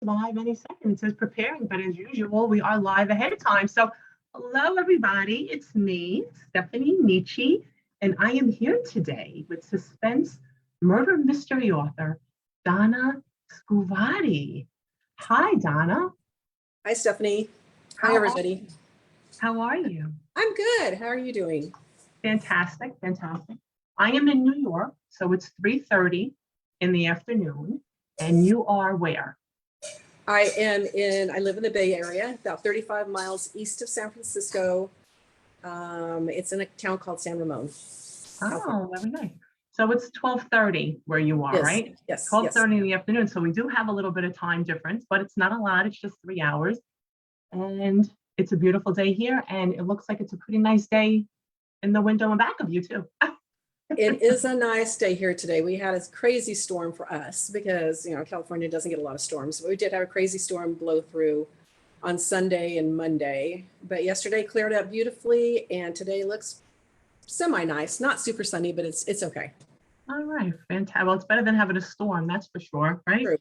live any second. It says preparing, but as usual, we are live ahead of time. So, hello, everybody. It's me, Stephanie Nietzsche, and I am here today with suspense murder mystery author Donna Scuvotti. Hi, Donna. Hi, Stephanie. Hi, How are, everybody. how are you? I'm good. How are you doing? Fantastic, fantastic. I am in New York, so it's 3:30 in the afternoon, and you are where? I live in the Bay Area, about 35 miles east of San Francisco. It's in a town called San Ramon. Oh, very nice. So it's 12:30 where you are, Yes, right? yes, 12:30 in the afternoon. So we do have a little bit of time difference, but it's not a lot. It's just 3 hours. And it's a beautiful day here. And it looks like it's a pretty nice day in the window and back of you too. It is a nice day here today. We had a crazy storm for us because, California doesn't get a lot of storms, but we did have a crazy storm blow through on Sunday and Monday. But yesterday cleared up beautifully, and today looks semi-nice. Not super sunny, but it's okay. All right, fantastic. Well, it's better than having a storm, that's for sure, right?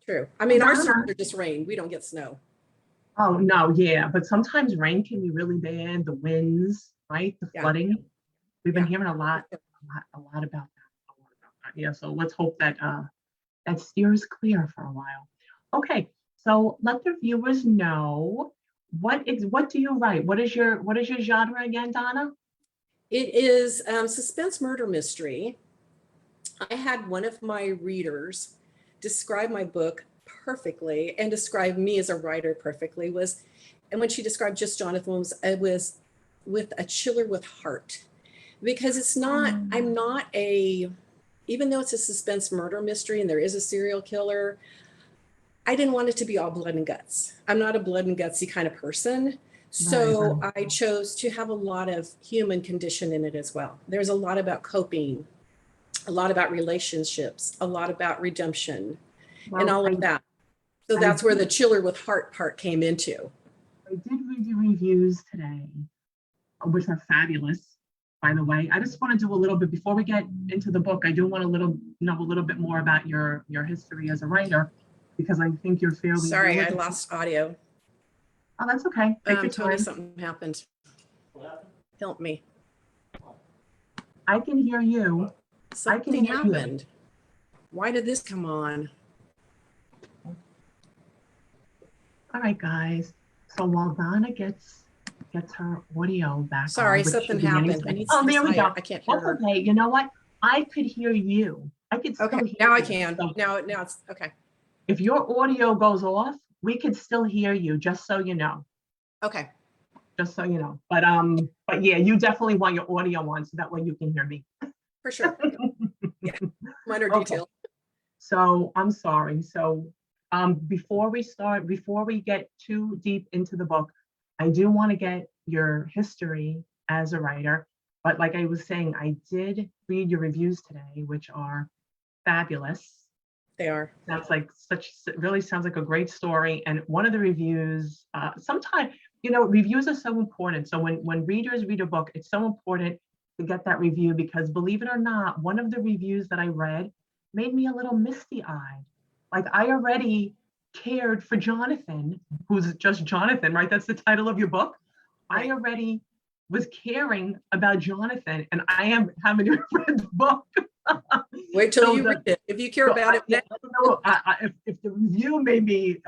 True. I mean, our storms are just rain. We don't get snow. Oh, no, yeah. But sometimes rain can be really bad. The winds, right? The flooding. We've been hearing a lot about that. Yeah, so let's hope that that steers clear for a while. Okay, so let the viewers know what do you write? What is your genre again, Donna? It is suspense murder mystery. I had one of my readers describe my book perfectly and describe me as a writer perfectly. And when she described Just Jonathan, it was with a chiller with heart, because it's not. I'm not even though it's a suspense murder mystery and there is a serial killer, I didn't want it to be all blood and guts. I'm not a blood and gutsy kind of person. So Right. I chose to have a lot of human condition in it as well. There's a lot about coping, a lot about relationships, a lot about redemption, and all of that. So that's where the chiller with heart part came into. I did read your reviews today, which are fabulous, by the way. I just want to do a little bit before we get into the book. I do want to know a little bit more about your history as a writer, because I think you're fairly. Sorry, I lost audio. Oh, that's okay. Tony, something happened. Help me. I can hear you. Something happened. Why did this come on? All right, guys. So while Donna gets her audio back. Sorry, something happened. There we go. I can't hear her. Okay. You know what? I could hear you. I could still hear you. Now I can. So now it's okay. If your audio goes off, we could still hear you, just so you know. Okay. Just so you know. But yeah, you definitely want your audio on so that way you can hear me. For sure. Yeah. Minor detail. So I'm sorry. So before we get too deep into the book, I do want to get your history as a writer. But like I was saying, I did read your reviews today, which are fabulous. They are. Really sounds like a great story. And one of the reviews, sometimes, reviews are so important. So when readers read a book, it's so important to get that review, because believe it or not, one of the reviews that I read made me a little misty-eyed. Like, I already cared for Jonathan, who's just Jonathan, right? That's the title of your book. Right. I already was caring about Jonathan, and I haven't even read the book. Wait till you read it. If you care about it, I don't know if the review made me,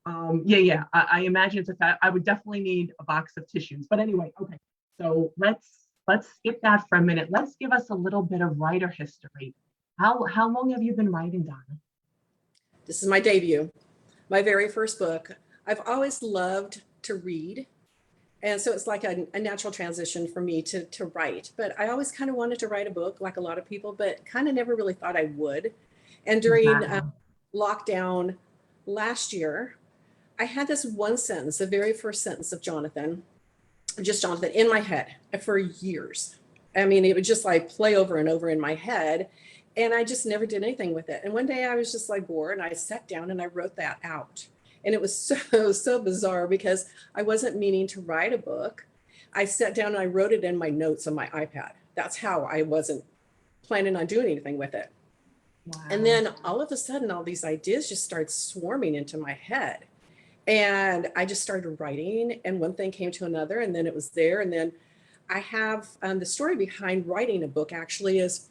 I imagine it's a fact. I would definitely need a box of tissues. But anyway, okay. So let's skip that for a minute. Let's give us a little bit of writer history. How long have you been writing, Donna? This is my debut, my very first book. I've always loved to read. And so it's like a natural transition for me to write. But I always kind of wanted to write a book, like a lot of people, but kind of never really thought I would. And during lockdown last year, I had this one sentence, the very first sentence of Just Jonathan, in my head for years. I mean, it would just like play over and over in my head. And I just never did anything with it. And one day I was just like bored, and I sat down and I wrote that out. And it was so bizarre, because I wasn't meaning to write a book. I sat down and I wrote it in my notes on my iPad. That's how I wasn't planning on doing anything with it. And Wow. then all of a sudden, all these ideas just started swarming into my head. And I just started writing, and one thing came to another, and then it was there. And then I have the story behind writing a book actually is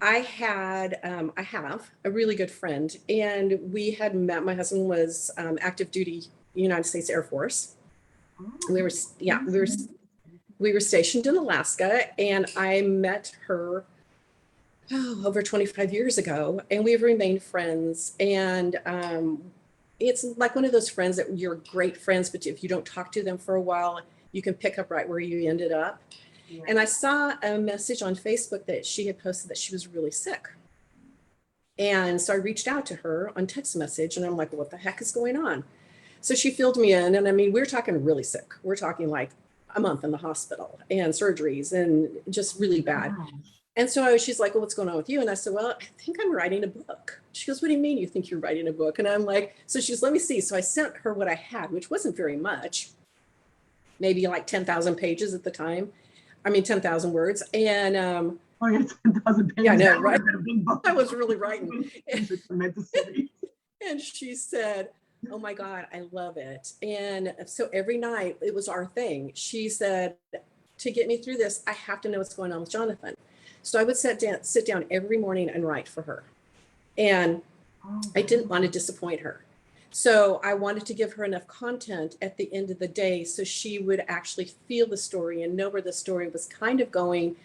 I have a really good friend, and we had met. My husband was active duty United States Air Force. Oh, We were, yeah, we were stationed in Alaska, and I met her over 25 years ago, and we've remained friends. And it's like one of those friends that you're great friends, but if you don't talk to them for a while, you can pick up right where you ended up. yeah. And I saw a message on Facebook that she had posted that she was really sick. And so I reached out to her on text message, and I'm like, what the heck is going on? So she filled me in. And I mean, we're talking really sick. We're talking like a month in the hospital and surgeries and just really bad. Wow. And so she's like, well, what's going on with you? And I said, well, I think I'm writing a book. She goes, what do you mean you think you're writing a book? And I'm like, so she goes, let me see. So I sent her what I had, which wasn't very much, maybe like 10,000 pages at the time. I mean, 10,000 words. And Oh, yeah, 10,000 pages. yeah, I know, That would right? have been a big book. I was really writing. It's a meant to say. And she said, oh my God, I love it. And so every night it was our thing. She said, to get me through this, I have to know what's going on with Jonathan. So I would sit down every morning and write for her. And Oh, I didn't want to disappoint her. So I wanted to give her enough content at the end of the day so she would actually feel the story and know where the story was kind of going.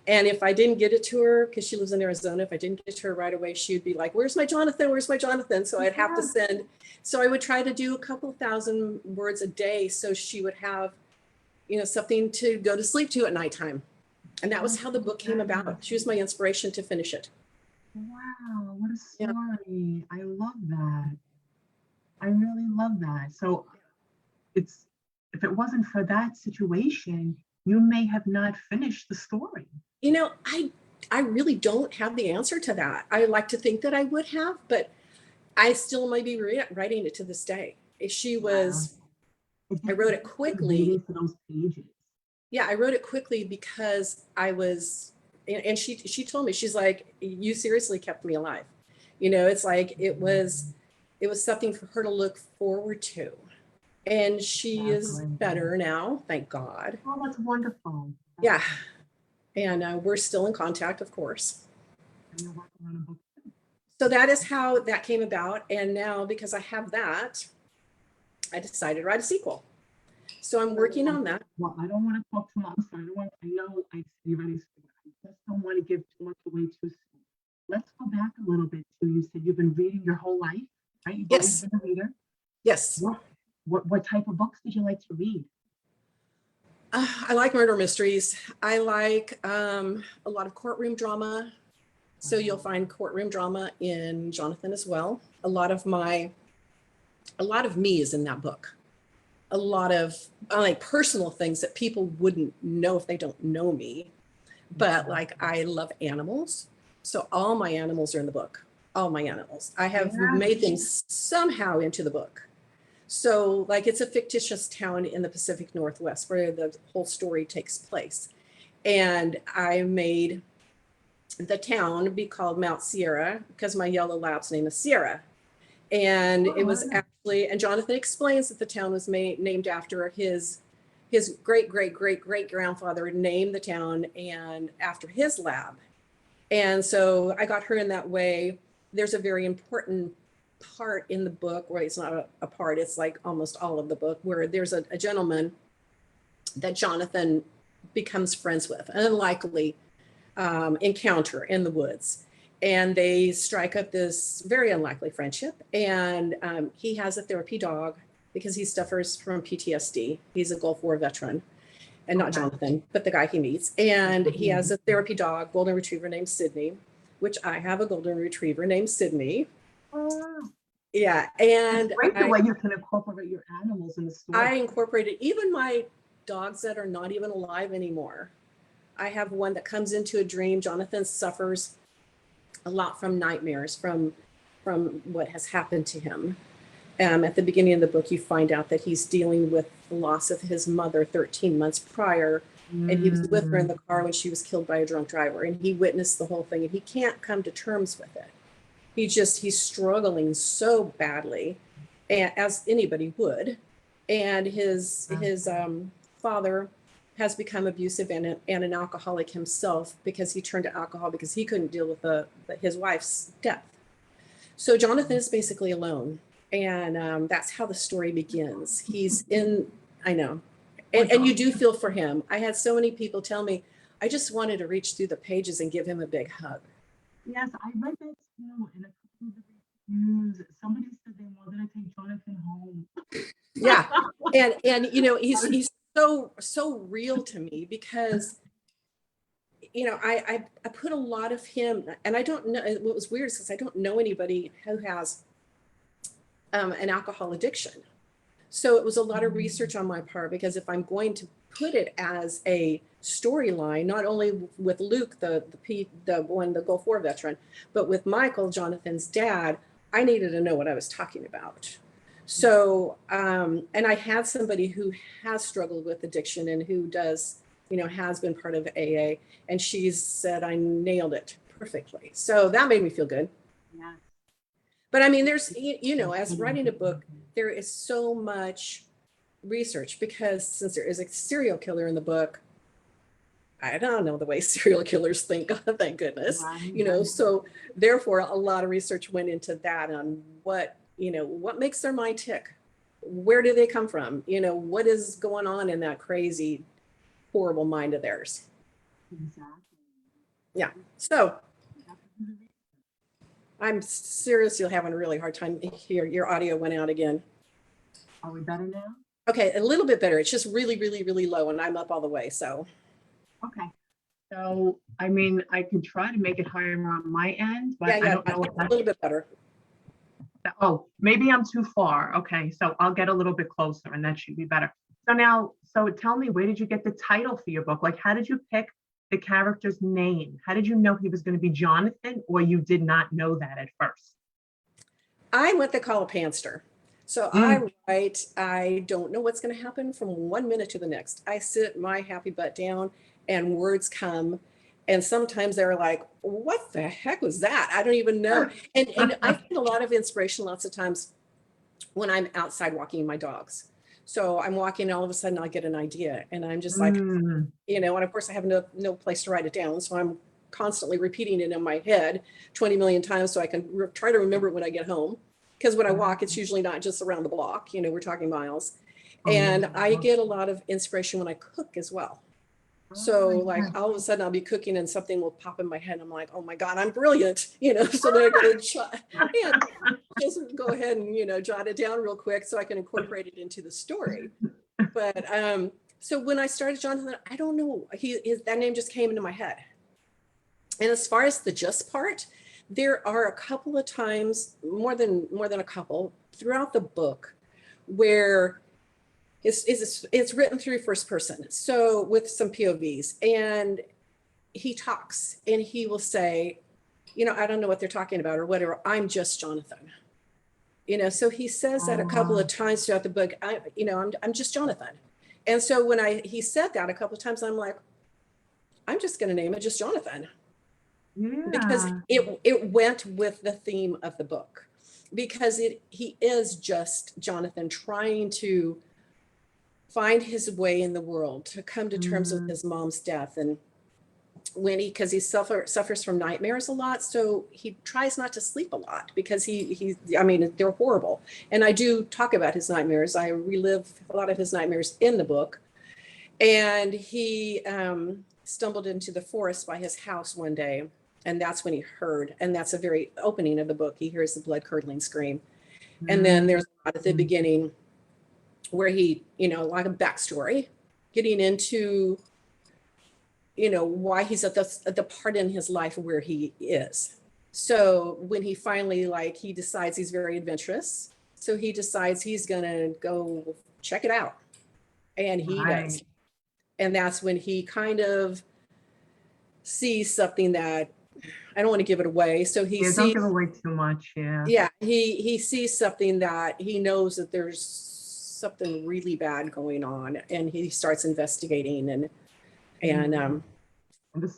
And if I didn't get it to her, because she lives in Arizona, if I didn't get it to her right away, she'd be like, where's my Jonathan? Where's my Jonathan? So I'd have to send. So I would try to do a couple thousand words a day so she would have, something to go to sleep to at nighttime. And that was how the book came about. She was my inspiration to finish it. wow, what a Yeah. story. I love that. I really love that. So it's, if it wasn't for that situation, you may have not finished the story. I really don't have the answer to that. I like to think that I would have, but I still might be writing it to this day. She was, I wrote it quickly. Waiting for those pages. Yeah, I wrote it quickly because I was, and she told me, she's like, you seriously kept me alive. It's like it was something for her to look forward to. And she is better now, thank God. Oh, that's wonderful. Yeah. And we're still in contact, of course. And you're working on a book too. So that is how that came about. And now, because I have that, I decided to write a sequel. So I'm working on that. Well, I don't want to talk too long, so I know I see already. I just don't want to give too much away too soon. Let's go back a little bit to, you said you've been reading your whole life, right? You've always Yes. been a reader. Yes. What type of books did you like to read? I like murder mysteries. I like a lot of courtroom drama. So you'll find courtroom drama in Jonathan as well. A lot of me is in that book. A lot of like personal things that people wouldn't know if they don't know me. But like, I love animals. So all my animals are in the book. All my animals. I have made them somehow into the book. So like, it's a fictitious town in the Pacific Northwest where the whole story takes place. And I made the town be called Mount Sierra because my yellow lab's name is Sierra. And it was actually, and Jonathan explains that the town was named after his great grandfather named the town and after his lab. And so I got her in that way. There's a very important part in the book where it's not a part, it's like almost all of the book, where there's a gentleman that Jonathan becomes friends with, an unlikely encounter in the woods. And they strike up this very unlikely friendship. And he has a therapy dog because he suffers from PTSD. He's a Gulf War veteran, and not Jonathan, but the guy he meets. And he has a therapy dog, golden retriever named Sydney, which I have a golden retriever named Sydney. Yeah. And it's great the way you can incorporate your animals in the story. I incorporated even my dogs that are not even alive anymore. I have one that comes into a dream. Jonathan suffers a lot from nightmares, from what has happened to him. At the beginning of the book, you find out that he's dealing with the loss of his mother 13 months prior. And he was with her in the car when she was killed by a drunk driver. And he witnessed the whole thing, and he can't come to terms with it. He's struggling so badly, as anybody would. And his father has become abusive and an alcoholic himself, because he turned to alcohol because he couldn't deal with his wife's death. So Jonathan is basically alone. And that's how the story begins. I know. And you do feel for him. I had so many people tell me, I just wanted to reach through the pages and give him a big hug. Yes, I read that too in a couple of the reviews. Somebody said they wanted to take Jonathan home. Yeah. And you know, he's so real to me, because you know, I put a lot of him, and I don't know, what was weird is because I don't know anybody who has an alcohol addiction. So it was a lot of research on my part, because if I'm going to put it as a storyline, not only with Luke, the Gulf War veteran, but with Michael, Jonathan's dad, I needed to know what I was talking about. So, and I had somebody who has struggled with addiction and who does, you know, has been part of AA, and she said I nailed it perfectly. So that made me feel good. Yeah. But I mean, there's, you know, as writing a book, there is so much research, because since there is a serial killer in the book, I don't know the way serial killers think, thank goodness, you know, so therefore a lot of research went into that, on what, you know, what makes their mind tick? Where do they come from? You know, what is going on in that crazy, horrible mind of theirs? Exactly. Yeah. So I'm seriously having a really hard time here. Your audio went out again. Are we better now? Okay, a little bit better. It's just really, really, really low, and I'm up all the way. So, okay. So, I mean, I could try to make it higher on my end, but I don't know if that's a little bit better. Oh, maybe I'm too far. Okay, so I'll get a little bit closer, and that should be better. So now, so tell me, where did you get the title for your book? Like, how did you pick the character's name? How did you know he was going to be Jonathan, or you did not know that at first? I'm what they call a pantster. So I don't know what's going to happen from one minute to the next. I sit my happy butt down, and words come. And sometimes they're like, what the heck was that? I don't even know. And I get a lot of inspiration lots of times when I'm outside walking my dogs. So I'm walking, and all of a sudden I get an idea, and I'm just like, you know, and of course I have no place to write it down. So I'm constantly repeating it in my head 20 million times, so I can try to remember it when I get home. Because when I walk, it's usually not just around the block, you know, we're talking miles. And I get a lot of inspiration when I cook as well. So like all of a sudden I'll be cooking and something will pop in my head. And I'm like, oh my God, I'm brilliant, you know, so then I go and just go ahead and, you know, jot it down real quick so I can incorporate it into the story. But so when I started Jonathan, I don't know, that name just came into my head. And as far as the just part, there are a couple of times, more than a couple, throughout the book where it's written through first person, so with some POVs, and he talks and he will say, you know, I don't know what they're talking about or whatever, I'm just Jonathan. You know, so he says that a couple of times throughout the book, I'm just Jonathan. And so when he said that a couple of times, I'm like, I'm just going to name it just Jonathan. Yeah. Because it went with the theme of the book, because he is just Jonathan trying to find his way in the world, to come to terms with his mom's death. And because he suffers from nightmares a lot, so he tries not to sleep a lot, because I mean, they're horrible. And I do talk about his nightmares. I relive a lot of his nightmares in the book. And he stumbled into the forest by his house one day, and that's when he heard, and that's the very opening of the book, he hears the blood-curdling scream. And then there's a lot at the beginning where he, you know, like a backstory, getting into, you know, why he's at the part in his life where he is. So when he finally, he decides he's very adventurous, so he decides he's gonna go check it out, and he does. And that's when he kind of sees something that, I don't want to give it away. So don't give away too much. Yeah, he sees something that he knows that there's something really bad going on, and he starts investigating and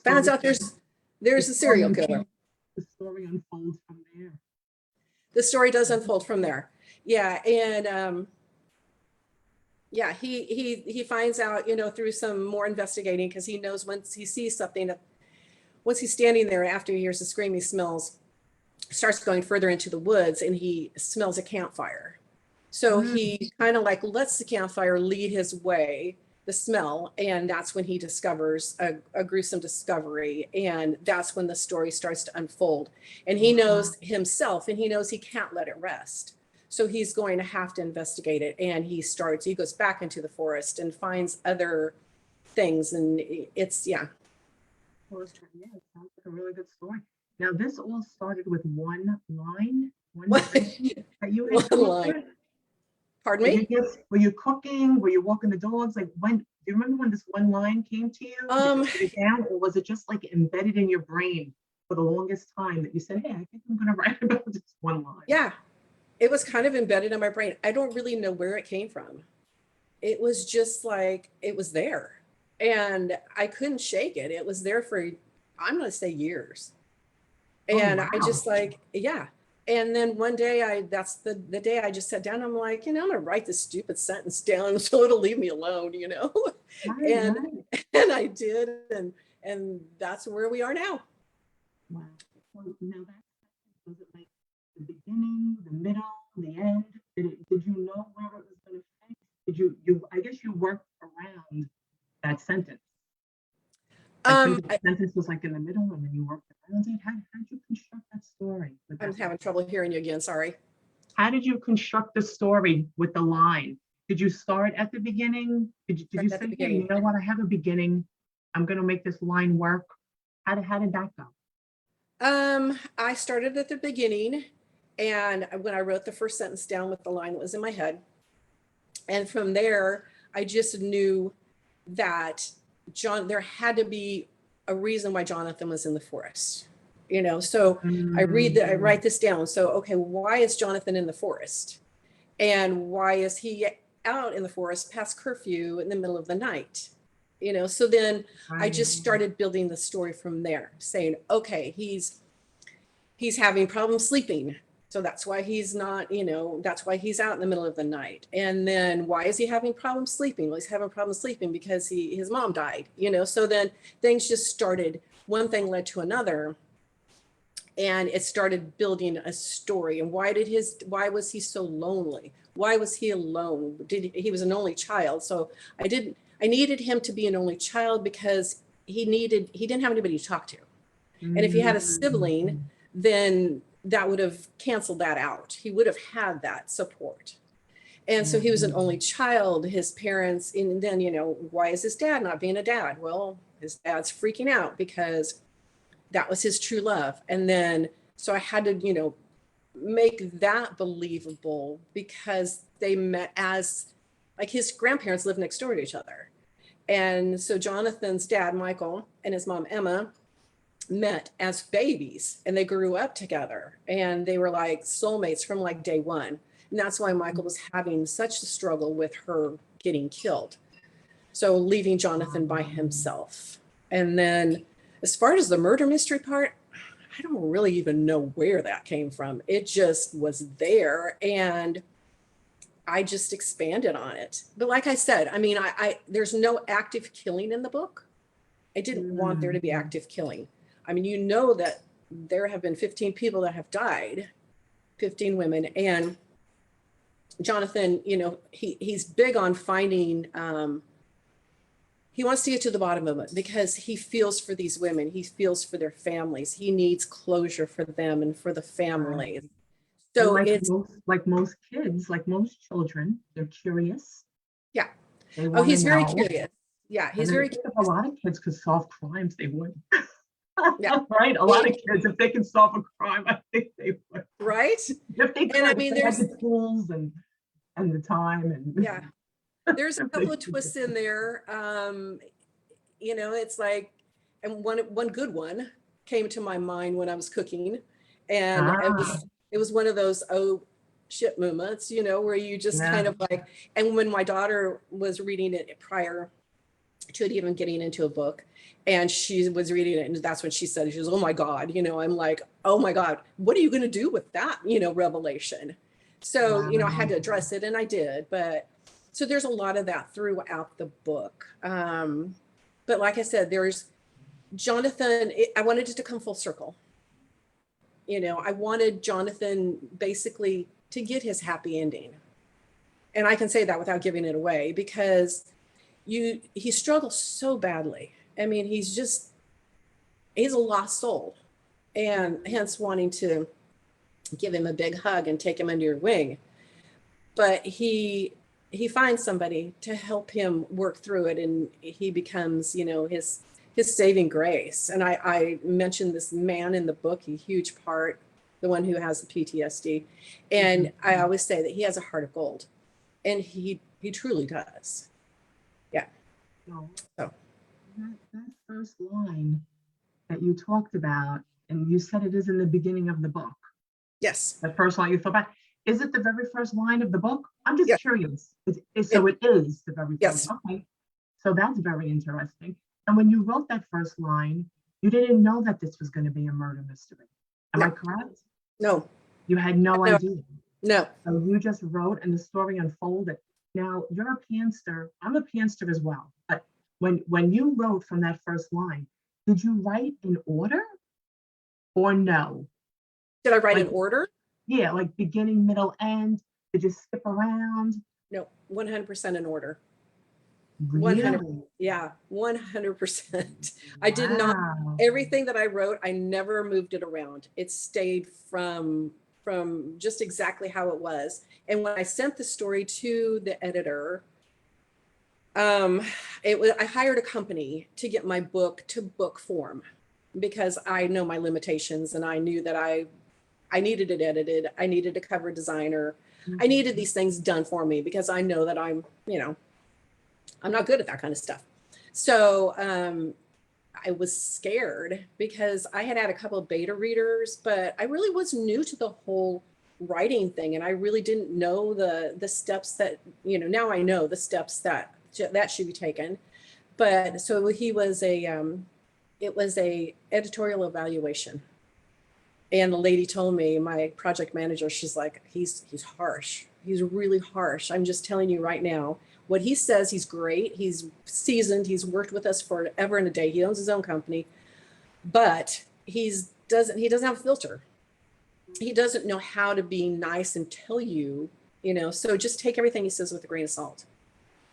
finds out there's a serial killer. The story unfolds from there. The story does unfold from there. Yeah. And yeah, he finds out, you know, through some more investigating, because he knows once he sees something, once he's standing there after he hears the scream, he starts going further into the woods, and he smells a campfire. So he kind of like lets the campfire lead his way, the smell, and that's when he discovers a gruesome discovery. And that's when the story starts to unfold. And he knows himself, and he knows he can't let it rest. So he's going to have to investigate it. And he goes back into the forest and finds other things. And it's, yeah. Well, yeah, it sounds like a really good story. Now, this all started with one line, one sentence that you had come up with? Pardon Were me? were you cooking? Were you walking the dogs? Like, when do you remember when this one line came to you? Did you put it down, or was it just like embedded in your brain for the longest time that you said, "Hey, I think I'm going to write about this one line"? Yeah, it was kind of embedded in my brain. I don't really know where it came from. It was just like, it was there, and I couldn't shake it. It was there for, I'm going to say, years. And Oh, I just wow. like, yeah. And then one day that's the day I just sat down. I'm like, you know, I'm gonna write this stupid sentence down so it'll leave me alone, you know. Right, and right. and I did, and that's where we are now. Wow. So now that was it like the beginning, the middle, the end? Did you know where it was going to finish? Did you I guess you worked around that sentence. Like maybe the I, sentence was like in the middle and then you worked around it. How'd you construct that story with I'm that line? having trouble hearing you again. Sorry. How did you construct the story with the line? Did you start at the beginning? Did Right you at the say, hey, beginning. you know what? I have a beginning. I'm gonna make this line work. How did that go? I started at the beginning, and when I wrote the first sentence down with the line that was in my head, and from there, I just knew that there had to be a reason why Jonathan was in the forest. You know, so I Mm, write this down. So, okay, why is Jonathan in the forest? And why is he out in the forest past curfew in the middle of the night? You know, so then I right. just started building the story from there, saying, okay, he's having problems sleeping. So that's why he's not, you know, that's why he's out in the middle of the night. And then why is he having problems sleeping? Well, he's having problems sleeping because his mom died, you know. So then things just started, one thing led to another, and it started building a story. And why was he so lonely? Why was he alone? He was an only child. So I needed him to be an only child because he didn't have anybody to talk to. And if he had a sibling, Mm, then that would have canceled that out. He would have had that support. And so he was an only mm, child, his parents, and then, you know, why is his dad not being a dad? Well, his dad's freaking out because that was his true love. And then, so I had to, you know, make that believable because they met as, like, his grandparents lived next door to each other. And so Jonathan's dad, Michael, and his mom, Emma, met as babies, and they grew up together, and they were like soulmates from like day one. And that's why Michael was having such a struggle with her getting killed. So leaving Jonathan by himself. And then as far as the murder mystery part, I don't really even know where that came from. It just was there, and I just expanded on it. But like I said, I mean, I there's no active killing in the book. I didn't want there to be mm. active killing. I mean, you know that there have been 15 people that have died, 15 women. And Jonathan, you know, he's big on finding, he wants to get to the bottom of it because he feels for these women. He feels for their families. He needs closure for them and for the Right. families. And So it's, like most kids, like most children, they're curious. yeah. They Oh, want to he's very know. curious. Yeah, And he's I very think if a curious. lot of kids could solve crimes, they would. Yeah. Right? A lot of kids, if they can solve a crime, I think they would. Right. If they And I could, if mean, they had there's, the tools and the time and yeah, there's a if they couple of could twists in there. You know, it's like, and one good one came to my mind when I was cooking, and ah, it was one of those oh shit moments, you know, where you just kind yeah. of like, and when my daughter was reading it prior, to it even getting into a book. And she was reading it, and that's when she said, she was, oh my God, I'm like, oh my God, what are you going to do with that, revelation? So, I had to address it, and I did. But so there's a lot of that throughout the book. But like I said, there's Jonathan, I wanted it to come full circle. I wanted Jonathan basically to get his happy ending. And I can say that without giving it away, because he struggles so badly. I mean, he's a lost soul, and hence wanting to give him a big hug and take him under your wing. But he finds somebody to help him work through it, and he becomes, his saving grace. And I mentioned this man in the book, a huge part, the one who has the PTSD. And I always say that he has a heart of gold, and he truly does. Yeah. So So that first line that you talked about, and you said it is in the beginning of the book. yes. The first line you thought about. Is it the very first line of the book? I'm just Yeah. curious. So it is the very first. Yes. Okay. So that's very interesting. And when you wrote that first line, you didn't know that this was going to be a murder mystery. Am No. I correct? No. You had no idea. No. So you just wrote, and the story unfolded. Now, you're a pantser. I'm a pantser as well. But when you wrote from that first line, did you write in order or no? Did I write Like, in order? yeah, like beginning, middle, end. Did you skip around? No, 100% in order. Really? 100. Yeah, 100%. I did not, Wow. everything that I wrote, I never moved it around. It stayed from just exactly how it was. And when I sent the story to the editor, I hired a company to get my book to book form, because I know my limitations, and I knew that I needed it edited. I needed a cover designer. I needed these things done for me, because I know that I'm not good at that kind of stuff. So I was scared, because I had a couple of beta readers, but I really was new to the whole writing thing. And I really didn't know the steps that, now I know the steps that should be taken. But so it was a editorial evaluation. And the lady told me, my project manager, she's like, he's harsh. He's really harsh. I'm just telling you right now, what he says, he's great. He's seasoned. He's worked with us forever and a day. He owns his own company, but he doesn't have a filter. He doesn't know how to be nice and tell you, so just take everything he says with a grain of salt.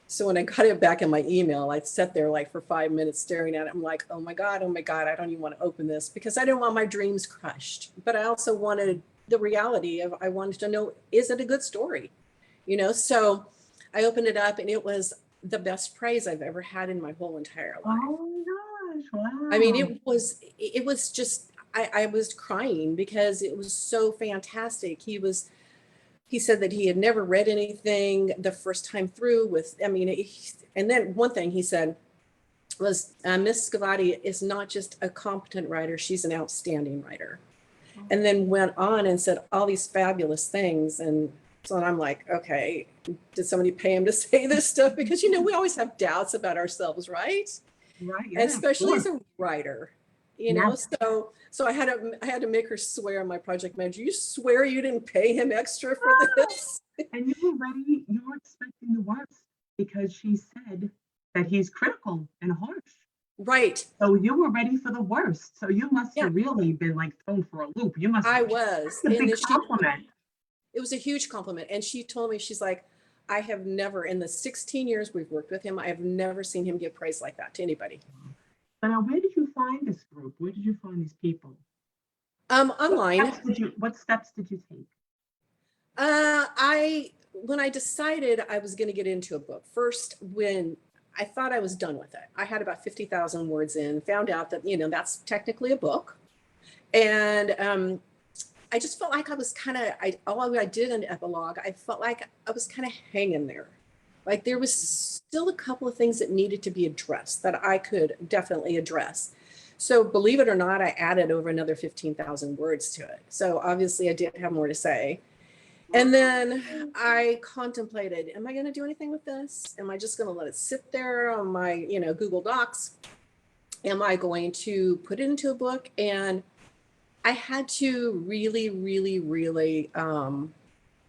So when I got it back in my email, I sat there like for 5 minutes staring at it. I'm like, oh my God, I don't even want to open this, because I didn't want my dreams crushed. But I also wanted the reality of, I wanted to know, is it a good story? So I opened it up, and it was the best praise I've ever had in my whole entire life. Oh my gosh, wow. I mean, it was just, I was crying, because it was so fantastic. He said that he had never read anything the first time through and then one thing he said was, Miss Scuvotti is not just a competent writer, she's an outstanding writer. And then went on and said all these fabulous things. And so I'm like, okay, did somebody pay him to say this stuff? Because, we always have doubts about ourselves, right? Right, yeah, And especially of course. as a writer, Yes. so I had to make her swear, my project manager, you swear you didn't pay him extra for this? And you were expecting the worst, because she said that he's critical and harsh. Right. So you were ready for the worst. So you must Yeah. have really been like thrown for a loop. You must I have. was. It's a And big compliment. it was a huge compliment. And she told me, she's like, I have never, in the 16 years we've worked with him, I have never seen him give praise like that to anybody. So now, where did you find this group? Where did you find these people? Online. What steps did you take? When I decided I was going to get into a book, first, when I thought I was done with it, I had about 50,000 words in, found out that, that's technically a book. And I just felt like I was kind of, all I did in the epilogue, I felt like I was kind of hanging there. Like there was still a couple of things that needed to be addressed that I could definitely address. So believe it or not, I added over another 15,000 words to it. So obviously I did have more to say. And then I contemplated, am I going to do anything with this? Am I just going to let it sit there on my, Google Docs? Am I going to put it into a book? And I had to really, really, really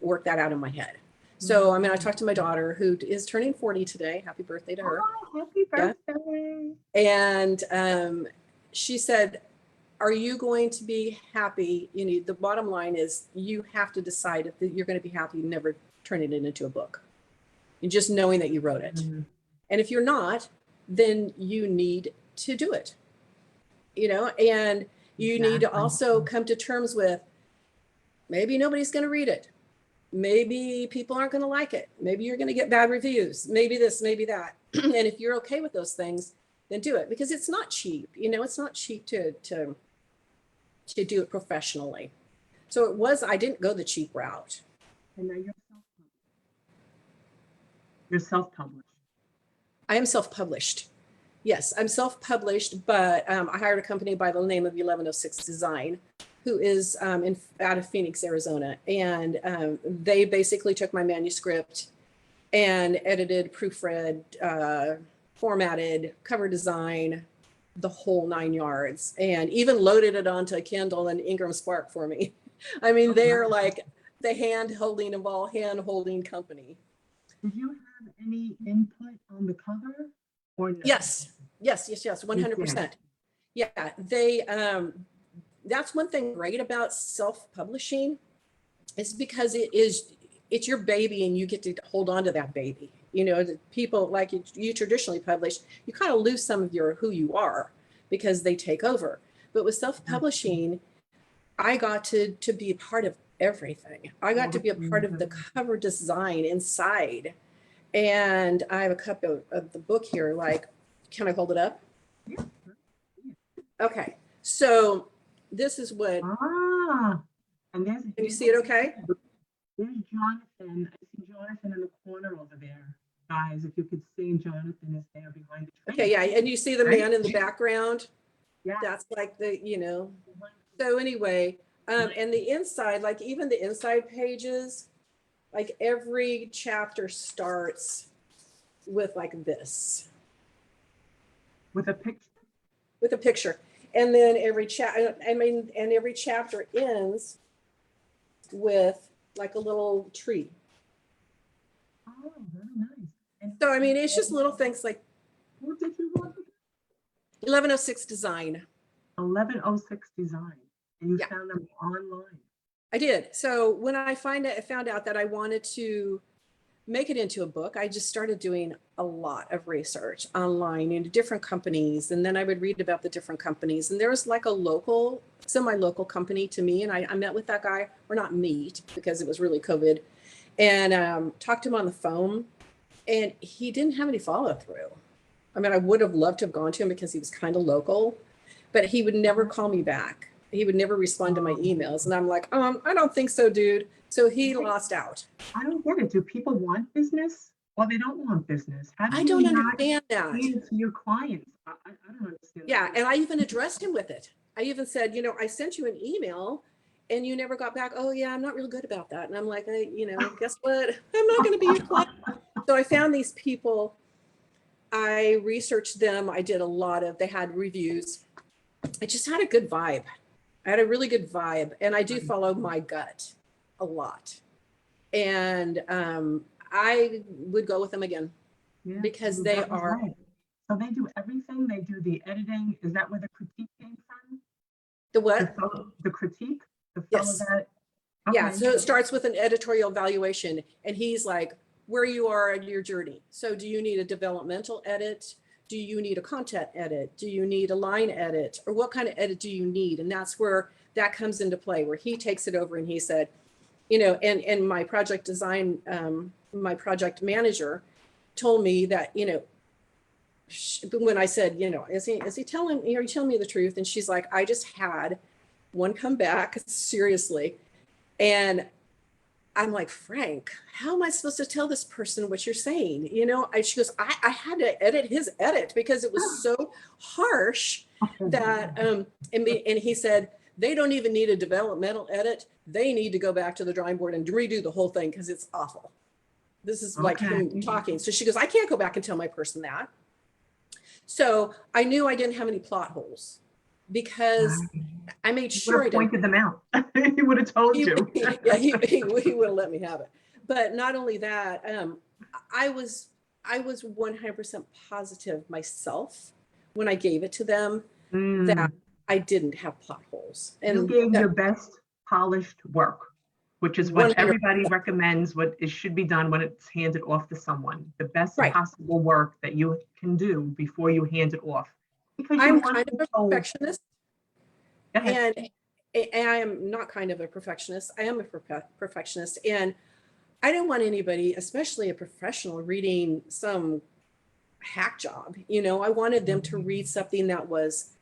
work that out in my head. So, I talked to my daughter who is turning 40 today. Happy birthday to her. Oh, happy birthday. Yeah. And she said, are you going to be happy? The bottom line is you have to decide if you're going to be happy never turning it into a book. And just knowing that you wrote it. Mm-hmm. And if you're not, then you need to do it. And you need to also come to terms with maybe nobody's going to read it. Maybe people aren't going to like it. Maybe you're going to get bad reviews. Maybe this, maybe that. And if you're okay with those things, then do it, because it's not cheap. It's not cheap to do it professionally. So I didn't go the cheap route. And now you're self-published. I am self-published. Yes, I'm self-published, but I hired a company by the name of 1106 Design, who is out of Phoenix, Arizona. And they basically took my manuscript and edited, proofread, formatted, cover design, the whole 9 yards, and even loaded it onto a Kindle and Ingram Spark for me. They're like the hand-holding of all hand-holding company. Did you have any input on the cover or no? Yes, 100%. Yeah, they, that's one thing great about self-publishing is because it's your baby and you get to hold on to that baby. People like you traditionally publish, you kind of lose some of who you are because they take over. But with self-publishing, I got to be a part of everything. I got to be a part of the cover design inside. And I have a copy of the book here. Can I hold it up? Yeah. Okay. So this is what. And can you see it okay? There's Jonathan. I see Jonathan in the corner over there. Guys, if you could see, Jonathan is there behind the tree. Okay, yeah, and you see the man in the background? Yeah. That's like So anyway, and the inside, even the inside pages, every chapter starts with this. With a picture? With a picture. And then every chapter ends with a little tree. Oh, very nice. And so, it's just little things like. What did you want? 1106 Design. 1106 Design. And you found them online. I did. So when I found out that I wanted to make it into a book, I just started doing a lot of research online into different companies. And then I would read about the different companies. And there was a semi-local company to me. And I met with that guy, or not meet, because it was really COVID, and talked to him on the phone. And he didn't have any follow through. I would have loved to have gone to him because he was kind of local, but he would never call me back. He would never respond to my emails. And I'm like, I don't think so, dude. So he lost out. I don't get it. Do people want business? Well, they don't want business. I don't understand that. To your clients. I don't understand. Yeah. And I even addressed him with it. I even said, I sent you an email and you never got back. Oh yeah, I'm not real good about that. And I'm like, guess what? I'm not going to be your client. So I found these people. I researched them. I did they had reviews. I just had a good vibe. I had a really good vibe, and I do follow my gut a lot. And I would go with them again because they are. Right. So they do everything. They do the editing. Is that where the critique came from? The what? The critique? Yes. Okay. Yeah. So it starts with an editorial evaluation, and he's like, where you are in your journey. So do you need a developmental edit? Do you need a content edit? Do you need a line edit? Or what kind of edit do you need? And that's where that comes into play, where he takes it over and he said, and my project design, my project manager told me that, when I said, are you telling me the truth? And she's like, I just had one come back, seriously. And I'm like, Frank, how am I supposed to tell this person what you're saying? She goes, I had to edit his edit because it was so harsh that, and he said, They don't even need a developmental edit. They need to go back to the drawing board and redo the whole thing because it's awful. This is like him talking. So she goes, I can't go back and tell my person that. So I knew I didn't have any plot holes because I made sure I didn't. Pointed them out. He would have told you. Yeah, he would have let me have it. But not only that, I was 100% positive myself when I gave it to them that I didn't have plot holes. And you gave your best polished work, which is what 100%. everybody recommends, what it should be done when it's handed off to someone. The best Right. possible work that you can do before you hand it off. Because I'm kind of a perfectionist. And I am not kind of a perfectionist. I am a perfectionist. And I don't want anybody, especially a professional, reading some hack job. You know, I wanted them to read something that was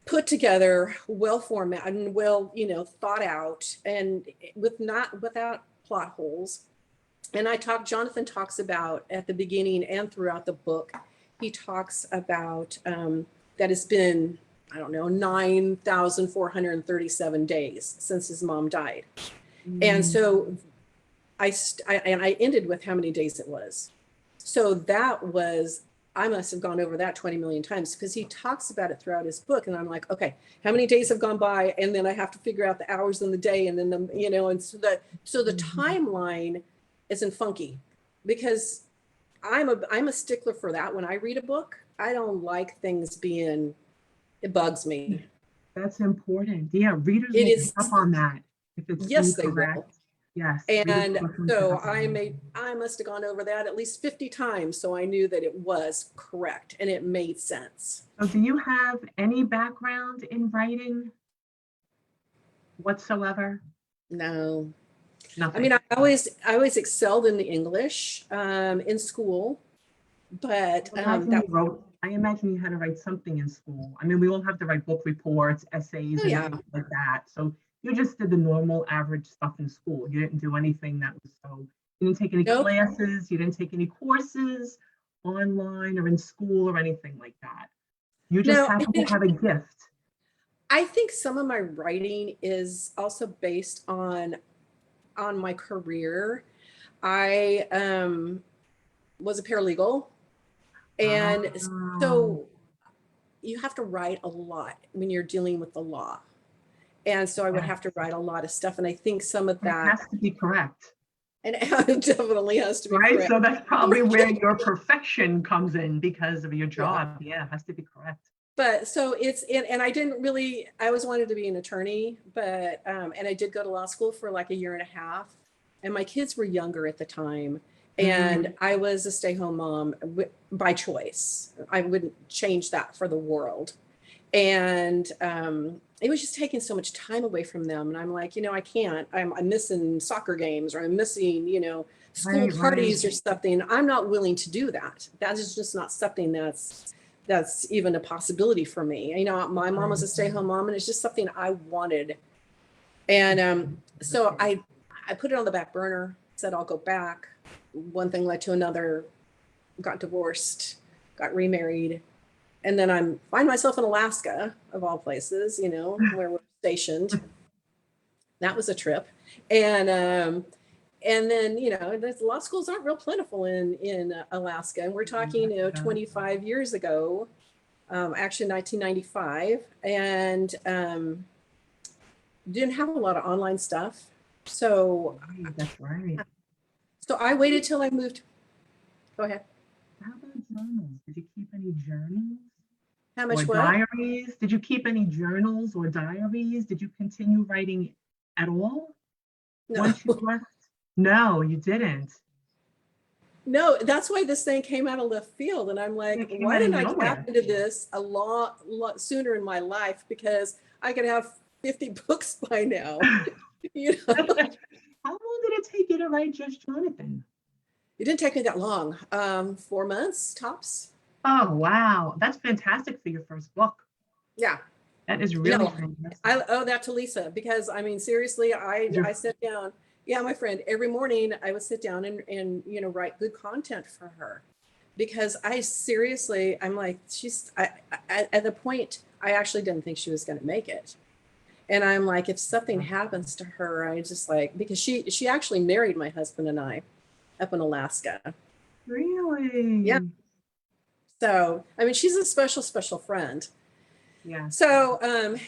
put together, well formatted, and well, you know, thought out, and without plot holes. And Jonathan talks about at the beginning and throughout the book, he talks about that it's been, I don't know, 9,437 days since his mom died. And so I ended with how many days it was. So that was, I must have gone over that 20 million times because he talks about it throughout his book. And I'm like, okay, how many days have gone by? And then I have to figure out the hours in the day. And then, and so the timeline isn't funky because I'm a stickler for that. When I read a book, I don't like things being, it bugs me. That's important. Yeah, readers It will is pick up on that if it's yes, incorrect. they will. Yes. And so I must have gone over that at least 50 times. So I knew that it was correct and it made sense. So do you have any background in writing whatsoever? No. Nothing. I mean, I always excelled in the English in school, but I imagine you had to write something in school. I mean, we all have to write book reports, essays, and things like that. So you just did the normal average stuff in school. You didn't do anything that was you didn't take any classes, you didn't take any courses online or in school or anything like that. You just happen to have a gift. I think some of my writing is also based on my career. I was a paralegal. And so you have to write a lot when you're dealing with the law. And so I would have to write a lot of stuff. And I think some of that has to be correct. And it definitely has to be right. correct. So that's probably where your perfection comes in because of your job. Yeah, it has to be correct. But so and I didn't really, I always wanted to be an attorney, but, and I did go to law school for like a year and a half. And my kids were younger at the time. And I was a stay-home mom by choice. I wouldn't change that for the world. And it was just taking so much time away from them. And I'm like, I can't. I'm missing soccer games, or I'm missing, school parties or something. I'm not willing to do that. That is just not something that's even a possibility for me. My mom was a stay-home mom, and it's just something I wanted. And so I put it on the back burner, said I'll go back. One thing led to another, got divorced, got remarried. And then I find myself in Alaska, of all places, where we're stationed. That was a trip. And then, the law schools aren't real plentiful in Alaska. And we're talking, 25 years ago, actually 1995. And didn't have a lot of online stuff. So that's right. So I waited till I moved. Go ahead. How about journals? Did you keep any journals? How much or diaries? Did you keep any journals or diaries? Did you continue writing at all? No. Once you left? No, you didn't. No, that's why this thing came out of left field. And I'm like, why didn't I tap into this a lot sooner in my life? Because I could have 50 books by now. How long did it take you to write Just Jonathan? It didn't take me that long. 4 months tops. Oh, wow. That's fantastic for your first book. Yeah. That is really fantastic. I owe that to Lisa because, seriously, I sit down. Yeah, my friend, every morning I would sit down and write good content for her because I'm like, at the point, I actually didn't think she was going to make it. And I'm like, if something happens to her, I just like, because she actually married my husband and I up in Alaska. Really? Yeah. So, I mean, she's a special, special friend. Yeah. So,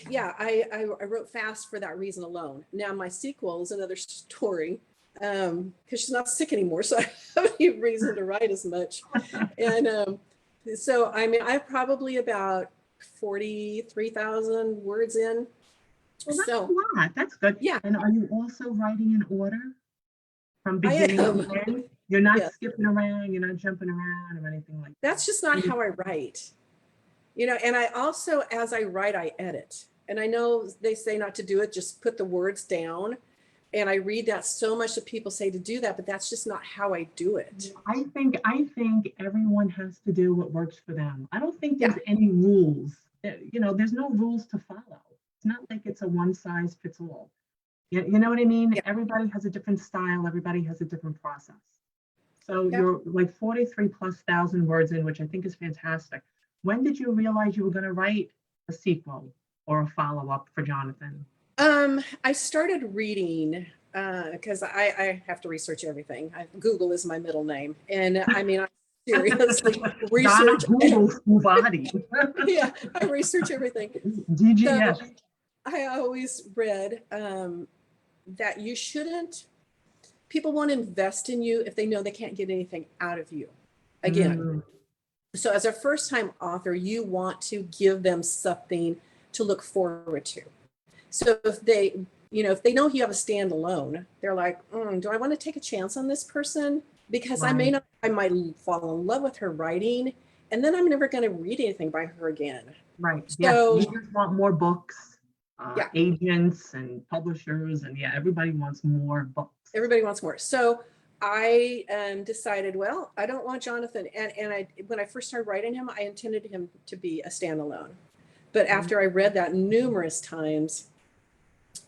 yeah, I wrote fast for that reason alone. Now, my sequel is another story because she's not sick anymore. So I have any reason to write as much. And so, I mean, I'm probably about 43,000 words in. Well, that's So, a lot. That's good. yeah, And are you also writing in order from I beginning am. to end? You're not Yeah, skipping around, you're not jumping around or anything like that. that's just not how I write. You know, and I also, as I write, I edit. And I know they say not to do it, just put the words down. And I read that so much that people say to do that, but that's just not how I do it. I think everyone has to do what works for them. I don't think Yeah, there's any rules. You know, there's no rules to follow. It's not like it's a one size fits all. You know what I mean? yeah, Everybody has a different style, everybody has a different process. So yeah. you're like 43 plus thousand words in, which I think is fantastic. When did you realize you were going to write a sequel or a follow-up for Jonathan? I started reading because I have to research everything. Google is my middle name. And I mean, I seriously Donna research. Google Scuvotti. Yeah, I research everything. So DGS. I always read that you shouldn't, people won't invest in you if they know they can't get anything out of you. Again, Mm, so as a first time author, you want to give them something to look forward to. So if they, you know, if they know you have a standalone, they're like, do I want to take a chance on this person? Because I may right, not, I might fall in love with her writing, and then I'm never going to read anything by her again. right. Yeah, So readers want more books, yeah, agents and publishers, and yeah, everybody wants more books. everybody wants more. So I decided, well, I don't want Jonathan. And I, when I first started writing him, I intended him to be a standalone. But after I read that numerous times,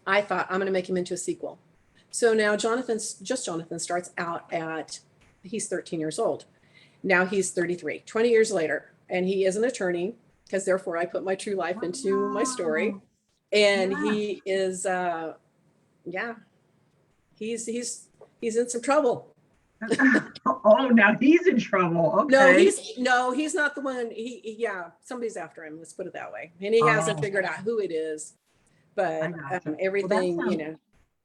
I thought I'm going to make him into a sequel. So now Jonathan starts out at, he's 13 years old. Now he's 33, 20 years later, and he is an attorney because therefore I put my true life into my story. Wow. And Yeah. he is, yeah, he's in some trouble. Oh, now he's in trouble. No, Okay. he's not the one. Yeah, somebody's after him. Let's put it that way. And he hasn't Oh, figured out who it is, I but gotcha. Well, everything, you know.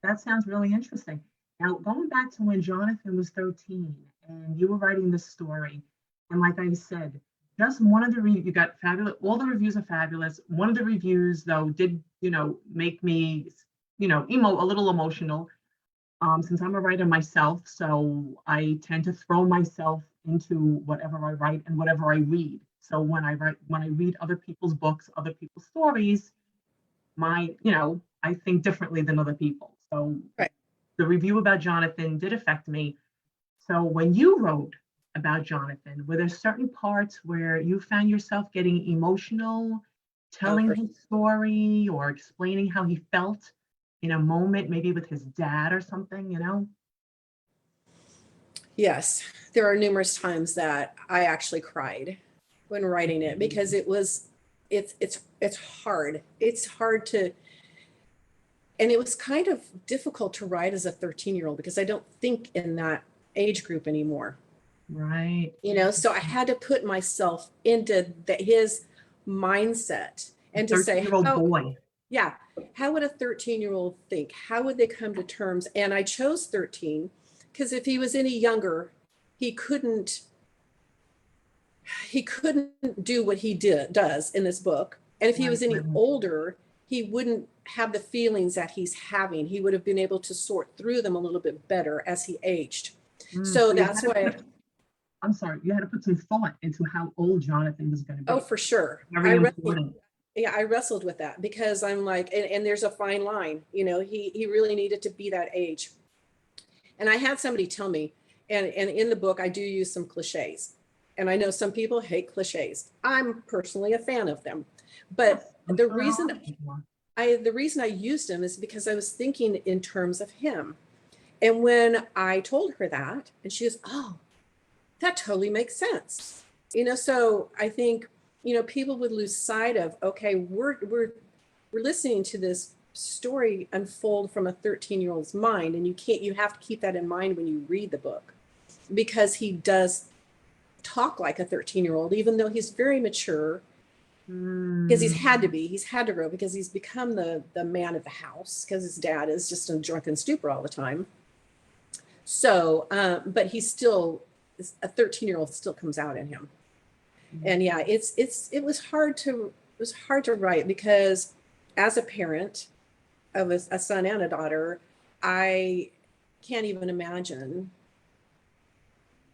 that sounds really interesting. Now, going back to when Jonathan was 13 and you were writing this story, and like I said, just one of the you got fabulous, all the reviews are fabulous. One of the reviews, though, did, make me, a little emotional. Since I'm a writer myself, so I tend to throw myself into whatever I write and whatever I read. So when I read other people's books, other people's stories, I think differently than other people. So Right. the review about Jonathan did affect me. So when you wrote about Jonathan, were there certain parts where you found yourself getting emotional, Oh, telling his story or explaining how he felt in a moment, maybe with his dad or something? yes, there are numerous times that I actually cried when writing it because it's hard. It's hard to, and it was kind of difficult to write as a 13-year-old because I don't think in that age group anymore. Right. You know, so I had to put myself into his mindset A and to say, 13-year-old boy. yeah, how would a 13-year-old think? How would they come to terms? And I chose 13 because if he was any younger, he couldn't do what he does in this book. And if he Right, was any right. older, he wouldn't have the feelings that he's having. He would have been able to sort through them a little bit better as he aged. So So you that's had to why, I'm sorry, you had to put some thought into how old Jonathan was going to oh, be. for sure. Very important. Yeah, I wrestled with that because I'm like, and there's a fine line, you know, he really needed to be that age. And I had somebody tell me, and in the book, I do use some cliches. And I know some people hate cliches. I'm personally a fan of them. Yes, But I'm the sure a lot reason of people are. the reason I used them is because I was thinking in terms of him. And when I told her that, and she goes, "Oh, that totally makes sense." You know, so I think, you know, people would lose sight of, okay, we're listening to this story unfold from a 13-year-old's mind, and you have to keep that in mind when you read the book, because he does talk like a 13-year-old, even though he's very mature, because he's had to grow, because he's become the man of the house, because his dad is just a drunken stupor all the time. So, but he's still, a 13-year-old still comes out in him. And yeah, it was hard to write, because as a parent of a son and a daughter, I can't even imagine.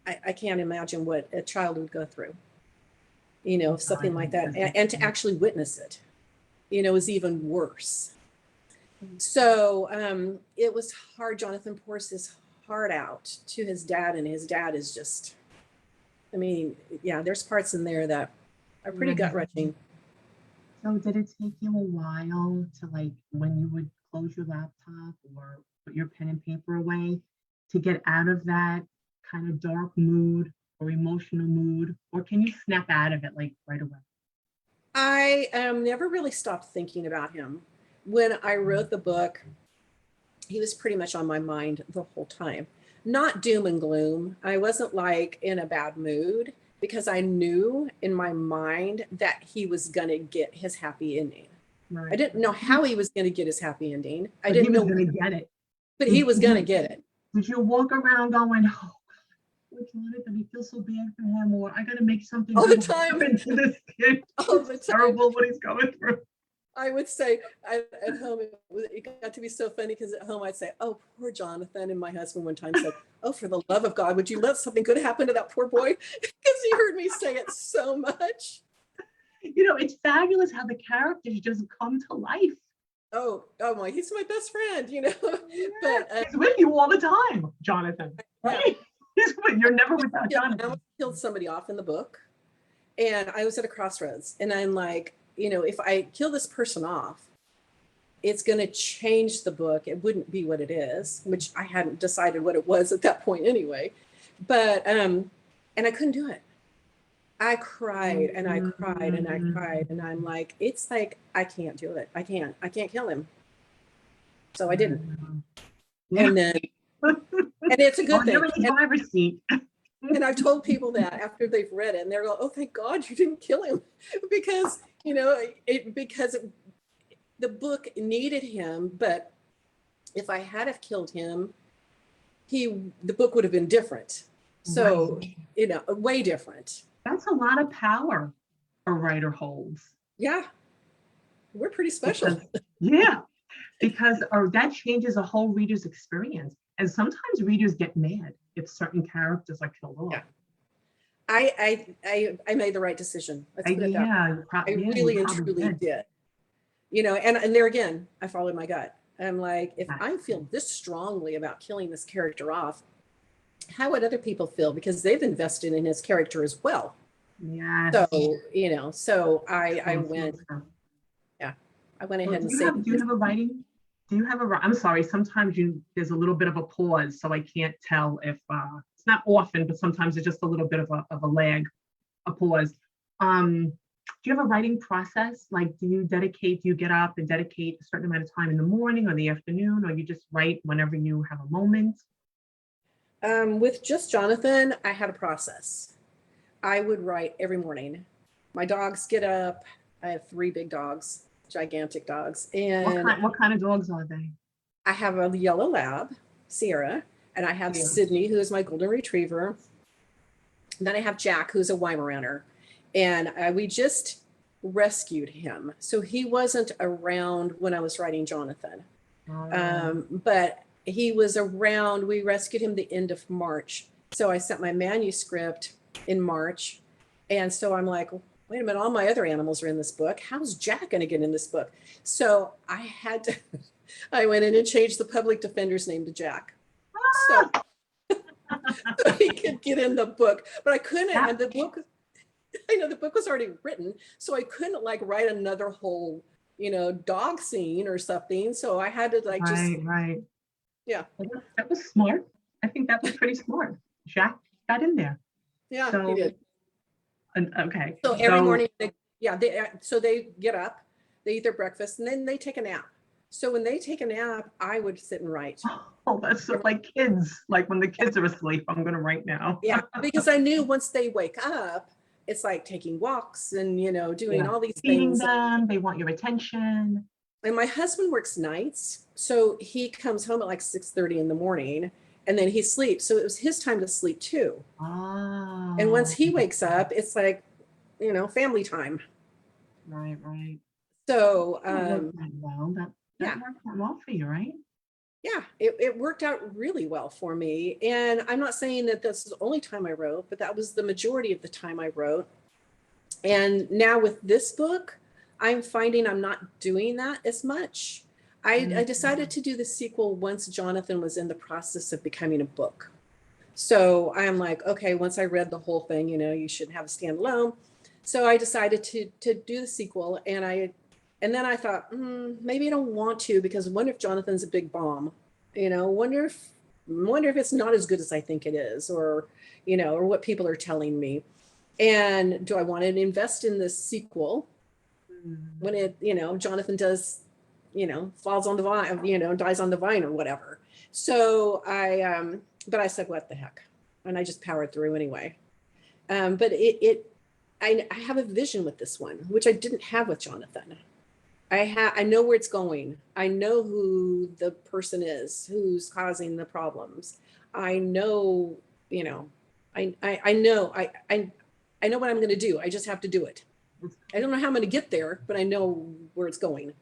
I can't imagine what a child would go through, something like that. And to actually witness it, is even worse. So it was hard. Jonathan pours his heart out to his dad, and his dad is just, yeah, there's parts in there that are pretty gut-wrenching. So did it take you a while to, like, when you would close your laptop or put your pen and paper away, to get out of that kind of dark mood or emotional mood, or can you snap out of it like right away? I never really stopped thinking about him. When I wrote the book, he was pretty much on my mind the whole time. Not doom and gloom. I wasn't like in a bad mood, because I knew in my mind that he was going to get his happy ending. Right. I didn't know how he was going to get his happy ending. I didn't know he was going to get it. But he was going to get it. Did you walk around going, oh, which one is it? I feel so bad for him, or I got to make something all the time to this kid. All the time. Terrible what he's going through. I would say at home, it got to be so funny, because at home I'd say, oh, poor Jonathan. And my husband one time said, oh, for the love of God, would you let something good happen to that poor boy? Because he heard me say it so much. It's fabulous how the characters just come to life. Oh my, he's my best friend, Yeah, but he's with you all the time, Jonathan. Right? You're never without Jonathan. I killed somebody off in the book, and I was at a crossroads, and I'm like, if I kill this person off, it's going to change the book. It wouldn't be what it is, which I hadn't decided what it was at that point anyway. But, and I couldn't do it. I cried and I cried and I cried. And I'm like, it's like, I can't do it. I can't kill him. So I didn't. Yeah. And then, and it's a good thing. You're in the driver's seat. And I've told people that after they've read it, and they're going, oh, thank God you didn't kill him. Because, the book needed him, but if I had have killed him, the book would have been different. So, right. Way different. That's a lot of power a writer holds. Yeah. We're pretty special. Because that changes a whole reader's experience. And sometimes readers get mad if certain characters are killed off. Yeah. I made the right decision. Let's put it that way. I really and truly did. And there again, I followed my gut. I'm like, if I feel this strongly about killing this character off, how would other people feel? Because they've invested in his character as well. Yeah. So, I went. Yeah, I went ahead and said. Do you have a writing? I'm sorry. Sometimes there's a little bit of a pause, so I can't tell if it's not often, but sometimes it's just a little bit of a lag, a pause. Do you have a writing process? Like, do you get up and dedicate a certain amount of time in the morning or the afternoon, or you just write whenever you have a moment? With just Jonathan, I had a process. I would write every morning. My dogs get up. I have 3 big dogs, gigantic dogs. And what kind of dogs are they? I have a yellow lab, Sierra, and I have Sydney, who is my golden retriever. And then I have Jack, who's a Weimaraner. And we just rescued him. So he wasn't around when I was writing Jonathan. But he was around. We rescued him the end of March. So I sent my manuscript in March. And so I'm like, wait a minute, all my other animals are in this book. How's Jack going to get in this book? So I went in and changed the public defender's name to Jack. So he could get in the book. But I couldn't, and the book was already written, so I couldn't write another whole, dog scene or something. So I had to right. Yeah. That was smart. I think that was pretty smart. Jack got in there. Yeah, he did. Okay. So every morning, they get up, they eat their breakfast, and then they take a nap. So when they take a nap, I would sit and write. Oh, that's so like kids, like when the kids are asleep, I'm gonna write now. Yeah, because I knew once they wake up, it's like taking walks and, doing Yeah. all these Feeding things. them, they want your attention. And my husband works nights, so he comes home at like 6:30 in the morning and then he sleeps. So it was his time to sleep too. And once Oh, he wakes up, it's like, family time. right, right. So, That worked out well. That yeah, worked out well for you, right? yeah, it worked out really well for me. And I'm not saying that this is the only time I wrote, but that was the majority of the time I wrote. And now with this book, I'm finding I'm not doing that as much. I decided to do the sequel once Jonathan was in the process of becoming a book. So I'm like, okay, once I read the whole thing, you shouldn't have a standalone. So I decided to do the sequel, and then I thought, maybe I don't want to, because I wonder if Jonathan's a big bomb. Wonder if it's not as good as I think it is, or what people are telling me. And do I want to invest in this sequel when Jonathan does, falls on the vine, dies on the vine or whatever. So but I said, what the heck? And I just powered through anyway. But I have a vision with this one, which I didn't have with Jonathan. I know where it's going. I know who the person is who's causing the problems. I know, I know, I know what I'm going to do. I just have to do it. I don't know how I'm going to get there, but I know where it's going.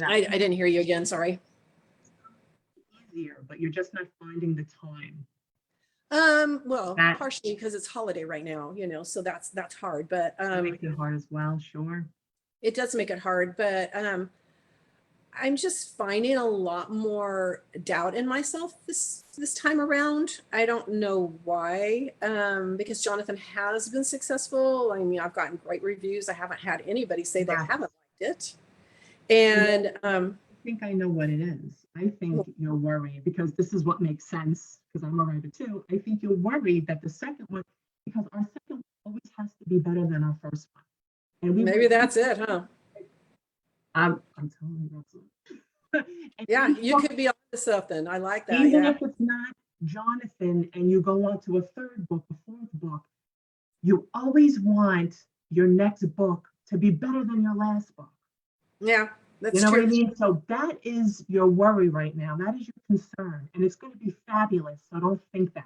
I didn't hear you again. Sorry. Easier, but you're just not finding the time. Well, partially because it's holiday right now, so that's hard, but it makes it hard as well. Sure. It does make it hard, but I'm just finding a lot more doubt in myself this time around. I don't know why, because Jonathan has been successful. I mean, I've gotten great reviews. I haven't had anybody say they haven't liked it. And I think I know what it is. I think you're worried, because this is what makes sense, because I'm a writer too. I think you're worried that the second one, because our second one always has to be better than our first one. And maybe that's it, huh? I'm telling you, that's it. Yeah, you could be on to something. I like that. Even if it's not Jonathan and you go on to a third book, a fourth book, you always want your next book to be better than your last book. Yeah, that's true. What I mean? So that is your worry right now. That is your concern, and it's going to be fabulous. So don't think that.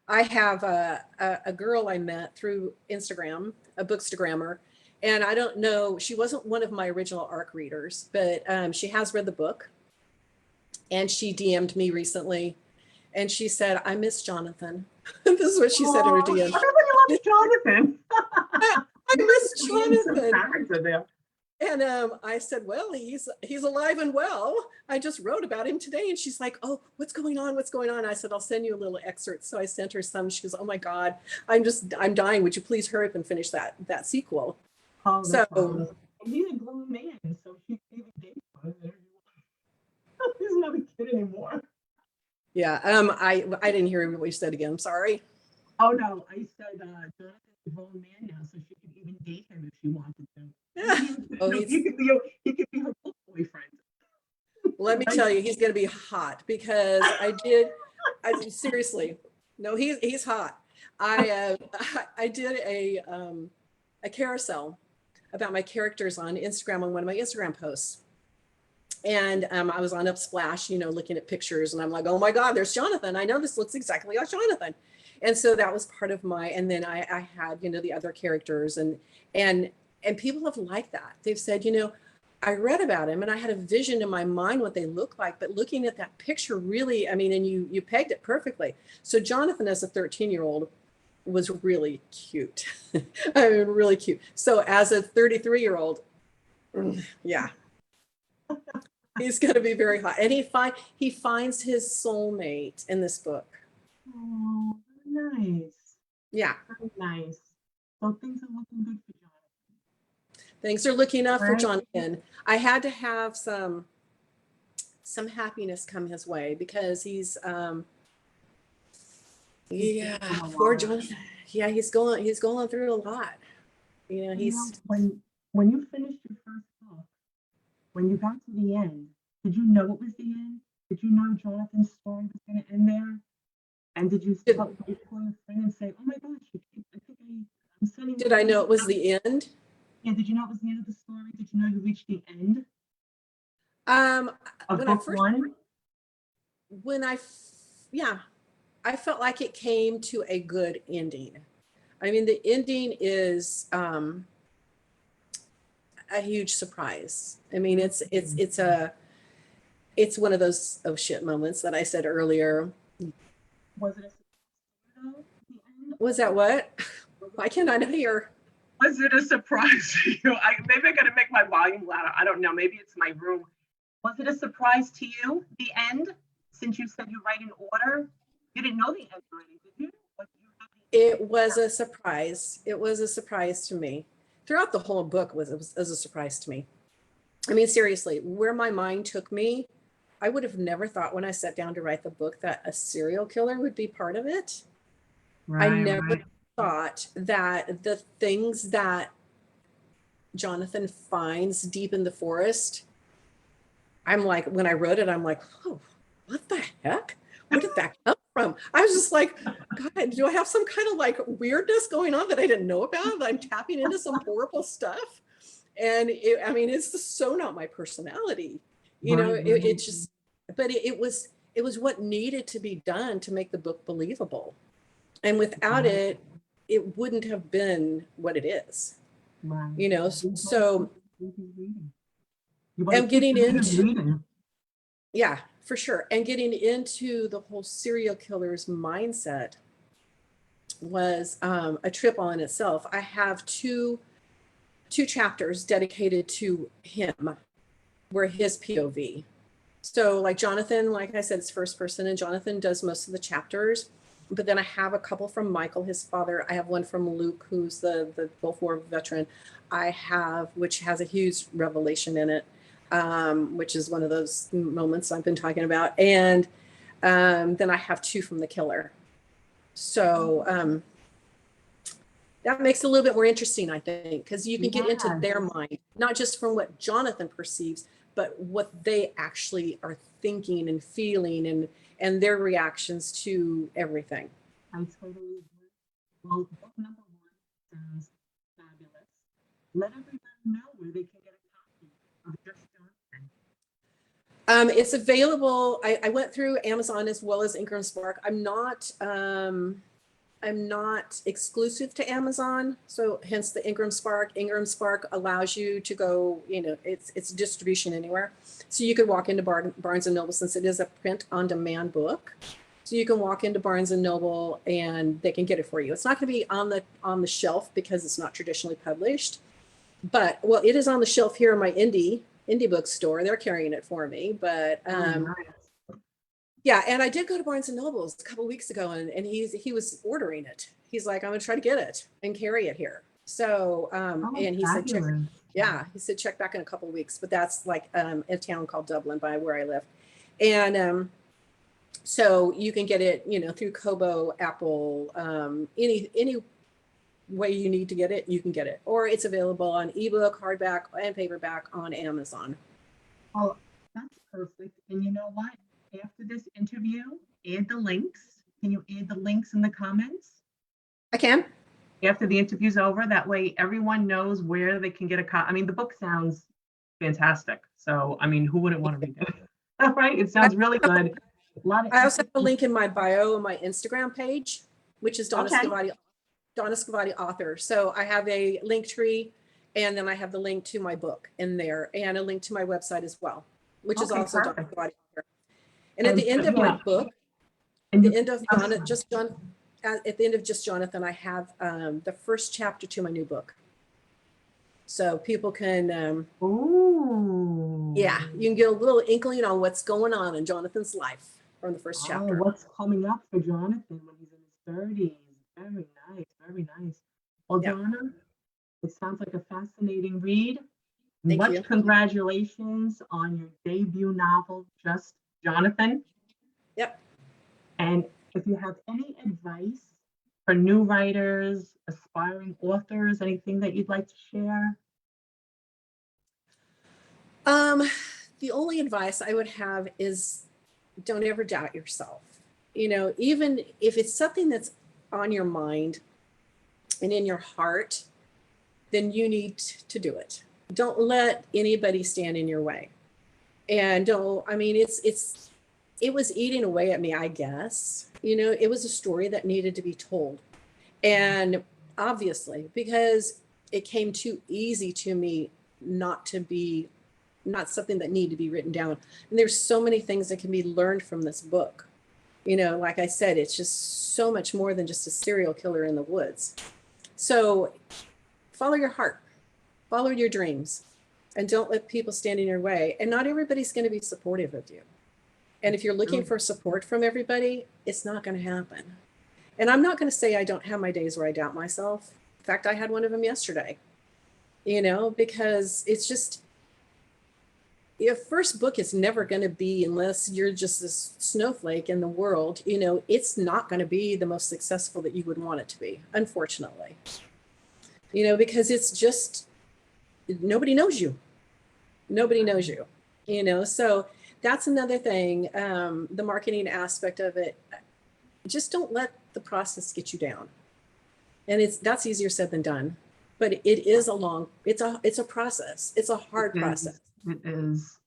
I have a girl I met through Instagram, a bookstagrammer, and I don't know, she wasn't one of my original ARC readers, but she has read the book, and she DM'd me recently, and she said, I miss Jonathan. This is what she said in her DM. Everybody loves Jonathan. I miss Jonathan. And I said, well, he's alive and well. I just wrote about him today. And she's like, oh, what's going on? What's going on? I said, I'll send you a little excerpt. So I sent her some. She goes, oh my God, I'm dying. Would you please hurry up and finish that sequel? Oh, so he's a grown man, so he even gave him. He's not a kid anymore. Yeah. I didn't hear what you said again. I'm sorry. Oh no, I said Jonathan's a grown man now, so she could even date him if she wanted to. He could be her boyfriend. Let me tell you, he's going to be hot, because I seriously, no, he's hot. I did a carousel about my characters on Instagram, on one of my Instagram posts. And I was on Upsplash, looking at pictures, and I'm like, oh my God, there's Jonathan. I know this looks exactly like Jonathan. And so that was part of and then I had, the other characters, and people have liked that. They've said, I read about him and I had a vision in my mind what they look like, but looking at that picture really, I mean, and you pegged it perfectly. So Jonathan, as a 13-year-old, was really cute. I mean, really cute. So as a 33-year-old, yeah, he's going to be very hot. And he finds his soulmate in this book. Oh, nice. Yeah. Very nice. So things are looking good for Jonathan. Things are looking up for Jonathan. I had to have some happiness come his way, because he's poor Jonathan. Yeah, he's going through a lot. You know, You know, he's when you finished your first book, when you got to the end, did you know it was the end? Did you know Jonathan's story was going to end there? And did you call your friend and say, "Oh my gosh, I think I'm sending did I know it was the end? Yeah, did you know it was the end of the story? Did you know you reached the end Um, of when I book first, one? when I, yeah, I felt like it came to a good ending. I mean, the ending is a huge surprise. I mean, it's one of those oh shit moments that I said earlier. Was it a surprise to you, though, at the end? Was that what? Why can't I hear? Was it a surprise to you? Maybe I got to make my volume louder. I don't know. Maybe it's my room. Was it a surprise to you, the end? Since you said you write in order, you didn't know the end already, did you? Like you had the end. It was a surprise. It was a surprise to me. Throughout the whole book was a surprise to me. I mean, seriously, where my mind took me, I would have never thought when I sat down to write the book that a serial killer would be part of it. I Right, never right. thought that the things that Jonathan finds deep in the forest, I'm like, when I wrote it, I'm like, oh, what the heck? Where did that come from? I was just like, God, do I have some kind of like weirdness going on that I didn't know about? That I'm tapping into some horrible stuff. And I mean, it's just so not my personality. You know, Right, it right. just, but it was what needed to be done to make the book believable. And without Right, it, it wouldn't have been what it is. right. You know, You want to so keep reading. You want to and keep getting the readers into, reading. yeah, for sure. And getting into the whole serial killer's mindset was a trip all in itself. I have two chapters dedicated to him, where his POV. So like Jonathan, like I said, it's first person, and Jonathan does most of the chapters. But then I have a couple from Michael, his father. I have one from Luke, who's the Gulf War veteran. I have, which has a huge revelation in it, which is one of those moments I've been talking about. And then I have two from the killer. So that makes it a little bit more interesting, I think, because you can get into Yes. their mind, not just from what Jonathan perceives, but what they actually are thinking and feeling and their reactions to everything. I totally agree. Well, book number one sounds fabulous. Let everybody know where they can get a copy of Just Jonathan. It's available. I went through Amazon as well as Ingram Spark. I'm not exclusive to Amazon, so hence the Ingram Spark. Ingram Spark allows you to go, you know, it's distribution anywhere. So you could walk into Barnes and Noble, since it is a print on demand book. So you can walk into Barnes and Noble and they can get it for you. It's not going to be on the shelf because it's not traditionally published, but well, it is on the shelf here in my indie bookstore. They're carrying it for me, but Very nice. yeah, and I did go to Barnes and Nobles a couple of weeks ago, and he was ordering it. He's like, I'm gonna try to get it and carry it here. So Oh, and he said check, fabulous. yeah, he said check back in a couple of weeks, but that's like a town called Dublin by where I live, and so you can get it, you know, through Kobo, Apple, any way you need to get it, you can get it, or it's available on ebook, hardback, and paperback on Amazon. Well, that's perfect. And you know what? After this interview, add the links. Can you add the links in the comments? I can. After the interview's over, that way everyone knows where they can get a copy. I mean, the book sounds fantastic. So, I mean, who wouldn't want to read it? All right, it sounds really good. A lot of I also have a interesting. link in my bio on my Instagram page, which is Okay, Donna Scuvotti author. So I have a link tree, and then I have the link to my book in there, and a link to my website as well, which is okay, also Donna perfect. Scuvotti author. And at And the so, end of my yeah, book, at and you the end of I'm Donna, sorry. just John, at the end of Just Jonathan, I have the first chapter to my new book. So people can, Ooh. yeah, you can get a little inkling on what's going on in Jonathan's life from the first Oh, chapter. what's coming up for Jonathan when he's in his 30s? Very nice, very nice. Well, Yeah, Donna, it sounds like a fascinating read. thank Much you. congratulations on your debut novel, Just Jonathan. Yep. And if you have any advice for new writers, aspiring authors, anything that you'd like to share? Um, the only advice I would have is don't ever doubt yourself. You know, even if it's something that's on your mind and in your heart, then you need to do it. Don't let anybody stand in your way. And don't, I mean, it was eating away at me, I guess. You know, it was a story that needed to be told. And obviously, because it came too easy to me not to be, not something that needed to be written down. And there's so many things that can be learned from this book. You know, like I said, it's just so much more than just a serial killer in the woods. So follow your heart, follow your dreams, and don't let people stand in your way. And not everybody's going to be supportive of you. And if you're looking for support from everybody, it's not going to happen. And I'm not going to say I don't have my days where I doubt myself. In fact, I had one of them yesterday, you know, because it's just, your first book is never going to be, unless you're just this snowflake in the world, you know, it's not going to be the most successful that you would want it to be, unfortunately. You know, because it's just, nobody knows you. Nobody knows you, you know, so that's another thing. The marketing aspect of it, just don't let the process get you down. And that's easier said than done, but it is it's a process. It's a hard process. It is.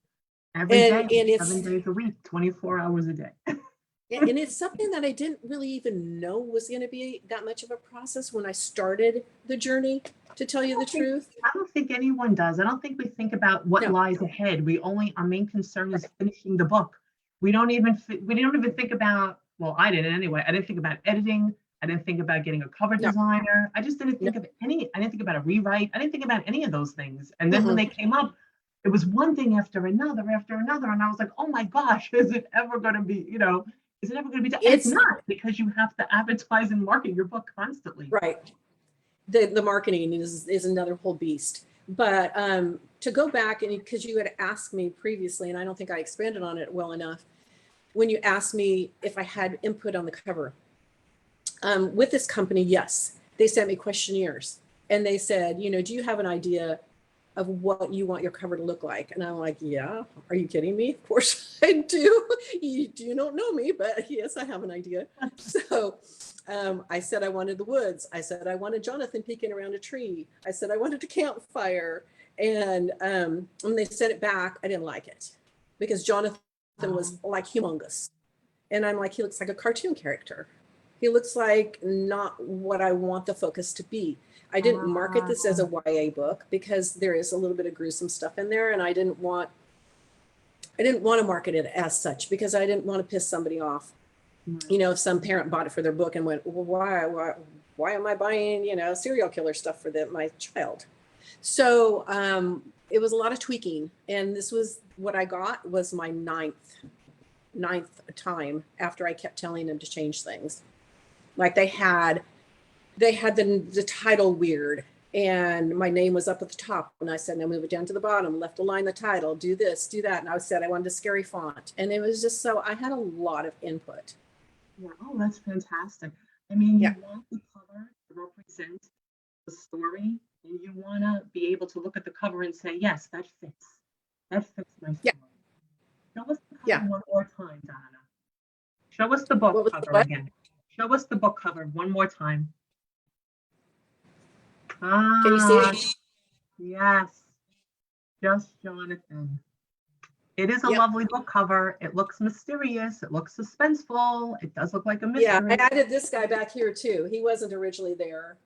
Every day, And it's 7 days a week, 24 hours a day. and it's something that I didn't really even know was going to be that much of a process when I started the journey, to tell you the truth. I don't think anyone does. I don't think we think about what No. lies ahead. Our main concern is Right. finishing the book. We don't even think about, well, I didn't anyway. I didn't think about editing. I didn't think about getting a cover No. designer. I just didn't No. think I didn't think about a rewrite. I didn't think about any of those things. And then when Mm-mm. they came up, it was one thing after another, and I was like, oh my gosh, is it ever going to be, is it ever going to be done? And it's It's not, because you have to advertise and market your book constantly. right. The marketing is another whole beast. But to go back, and because you had asked me previously, and I don't think I expanded on it well enough, when you asked me if I had input on the cover, with this company, yes, they sent me questionnaires, and they said, you know, do you have an idea of what you want your cover to look like? And I'm like, yeah, are you kidding me? Of course I do. You don't know me, but yes, I have an idea. So I said I wanted the woods. I said I wanted Jonathan peeking around a tree. I said I wanted a campfire. And when they sent it back, I didn't like it, because Jonathan was like humongous. And I'm like, he looks like a cartoon character. He looks like not what I want the focus to be. I didn't market this as a YA book because there is a little bit of gruesome stuff in there, and I didn't want to market it as such, because I didn't want to piss somebody off. You know, if some parent bought it for their book and went, well, why am I buying, you know, serial killer stuff for my child? So it was a lot of tweaking, and this was what I got was my ninth time after I kept telling them to change things. Like they had the title weird, and my name was up at the top, and I said, now move it down to the bottom, left align the title, do this, do that. And I said I wanted a scary font, and it was just, so I had a lot of input. Yeah. Oh, that's fantastic. I mean, you Yeah. want the cover to represent the story, and you want to be able to look at the cover and say, yes, that fits. That fits my story. Yeah. Show us the cover Yeah. one more time, Donna. Show us the book What was the cover what? again. Show us the book cover one more time. Can you see it? Yes. Just Jonathan. It is a Yep. lovely book cover. It looks mysterious. It looks suspenseful. It does look like a Yeah, mystery. I added this guy back here too. He wasn't originally there.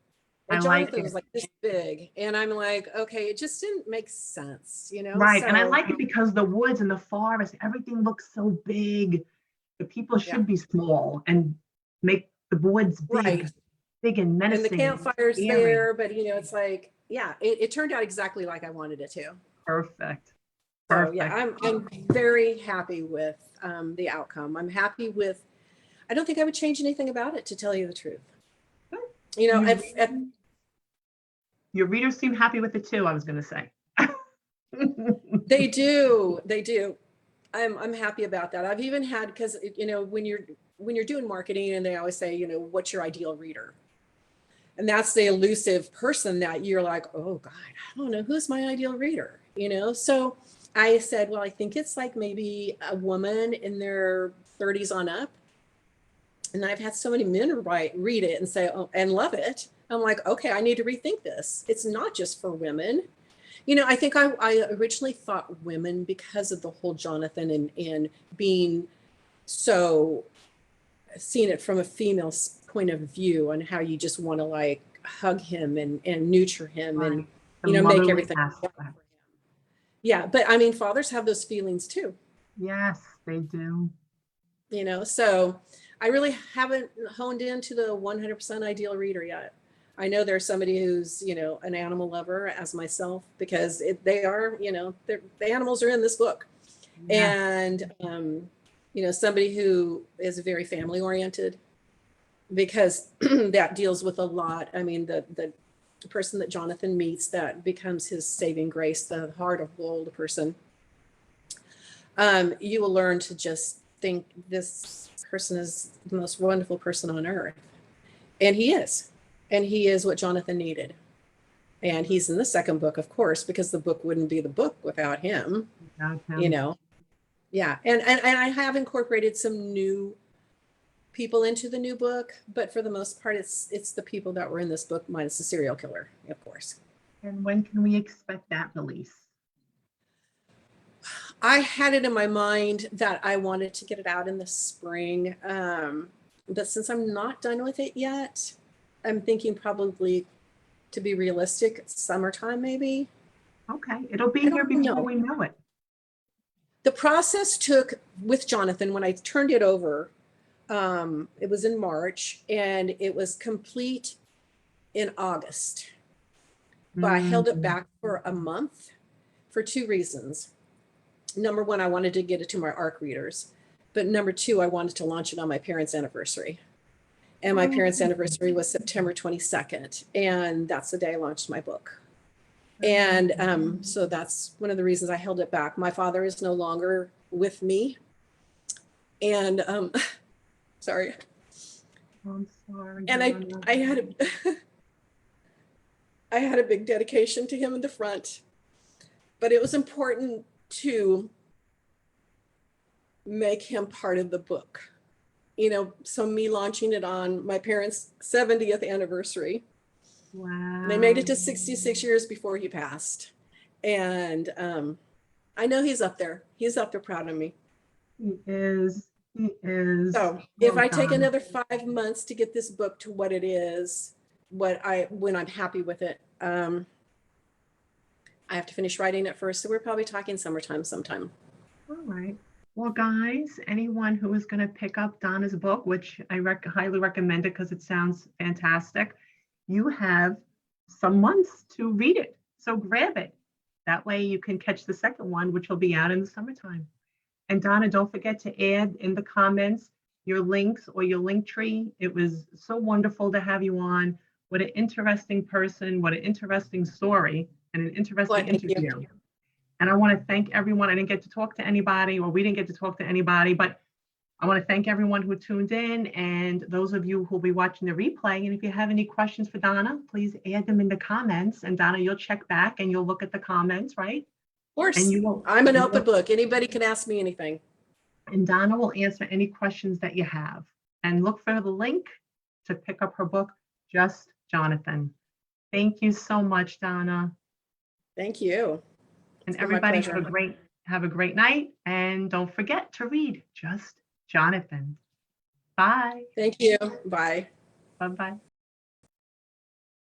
And I like Jonathan it. was like this big. And I'm like, okay, it just didn't make sense, you know? Right. And I So, like it because the woods and the forest, everything looks so big. The people should yeah. be small and make the woods big, Right. big and menacing. And the campfire's scary. there, but you know, it's like, yeah, it turned out exactly like I wanted it to. Perfect. So Perfect. yeah, I'm very happy with the outcome. I'm happy with, I don't think I would change anything about it, to tell you the truth. You know, Your readers seem happy with it too, I was going to say. they do. I'm happy about that. I've even had, because you know, when you're doing marketing, and they always say, you know, what's your ideal reader? And that's the elusive person that you're like, oh God, I don't know who's my ideal reader, you know? So I said, well, I think it's like maybe a woman in their 30s on up. And I've had so many men read it and say, oh, and love it. I'm like, okay, I need to rethink this. It's not just for women. You know, I think I originally thought women because of the whole Jonathan and being so seeing it from a female's point of view on how you just want to like hug him and nurture him and, Right. The you know, make motherly everything better aspect. for him. Yeah. But I mean, fathers have those feelings too, Yes, they do. you know, so I really haven't honed into the 100% ideal reader yet. I know there's somebody who's, you know, an animal lover as myself because they are, you know, the animals are in this book. Yeah. And, you know, somebody who is very family oriented because that deals with a lot. I mean, the person that Jonathan meets that becomes his saving grace, the heart of the older person. You will learn to just think this person is the most wonderful person on earth. And he is. And he is what Jonathan needed. And he's in the second book, of course, because the book wouldn't be the book without him, Without him. you know. Yeah. And I have incorporated some new people into the new book, but for the most part, it's the people that were in this book minus the serial killer, of course. And when can we expect that release? I had it in my mind that I wanted to get it out in the spring. But since I'm not done with it yet, I'm thinking probably, to be realistic, summertime maybe. Okay, it'll be I here don't before know. we know it. The process took with Jonathan when I turned it over. It was in March and it was complete in August. But I held it back for a month for two reasons. Number one, I wanted to get it to my ARC readers. But number two, I wanted to launch it on my parents' anniversary. And my parents' anniversary was September 22nd. And that's the day I launched my book. And so that's one of the reasons I held it back. My father is no longer with me. And sorry. I'm sorry. And I had I had a big dedication to him in the front. But it was important to make him part of the book. You know, so me launching it on my parents' 70th anniversary. Wow. They made it to 66 years before he passed. And I know he's up there. He's up there proud of me. He is. He is. So if I take another 5 months to get this book to what it is, when I'm happy with it, I have to finish writing it first. So we're probably talking summertime sometime. All right. Well, guys, anyone who is going to pick up Donna's book, which I highly recommend it because it sounds fantastic, you have some months to read it. So grab it. That way you can catch the second one, which will be out in the summertime. And Donna, don't forget to add in the comments your links or your link tree. It was so wonderful to have you on. What an interesting person, what an interesting story, and an interesting interview. And I want to thank everyone. I didn't get to talk to anybody, or we didn't get to talk to anybody, but I want to thank everyone who tuned in and those of you who will be watching the replay. And if you have any questions for Donna, please add them in the comments. And Donna, you'll check back and you'll look at the comments, right? Of course. And you will, I'm an open book. Anybody can ask me anything. And Donna will answer any questions that you have. And look for the link to pick up her book, Just Jonathan. Thank you so much, Donna. Thank you. And everybody have a great night. And don't forget to read Just Jonathan. Bye. Thank you. Bye. Bye-bye.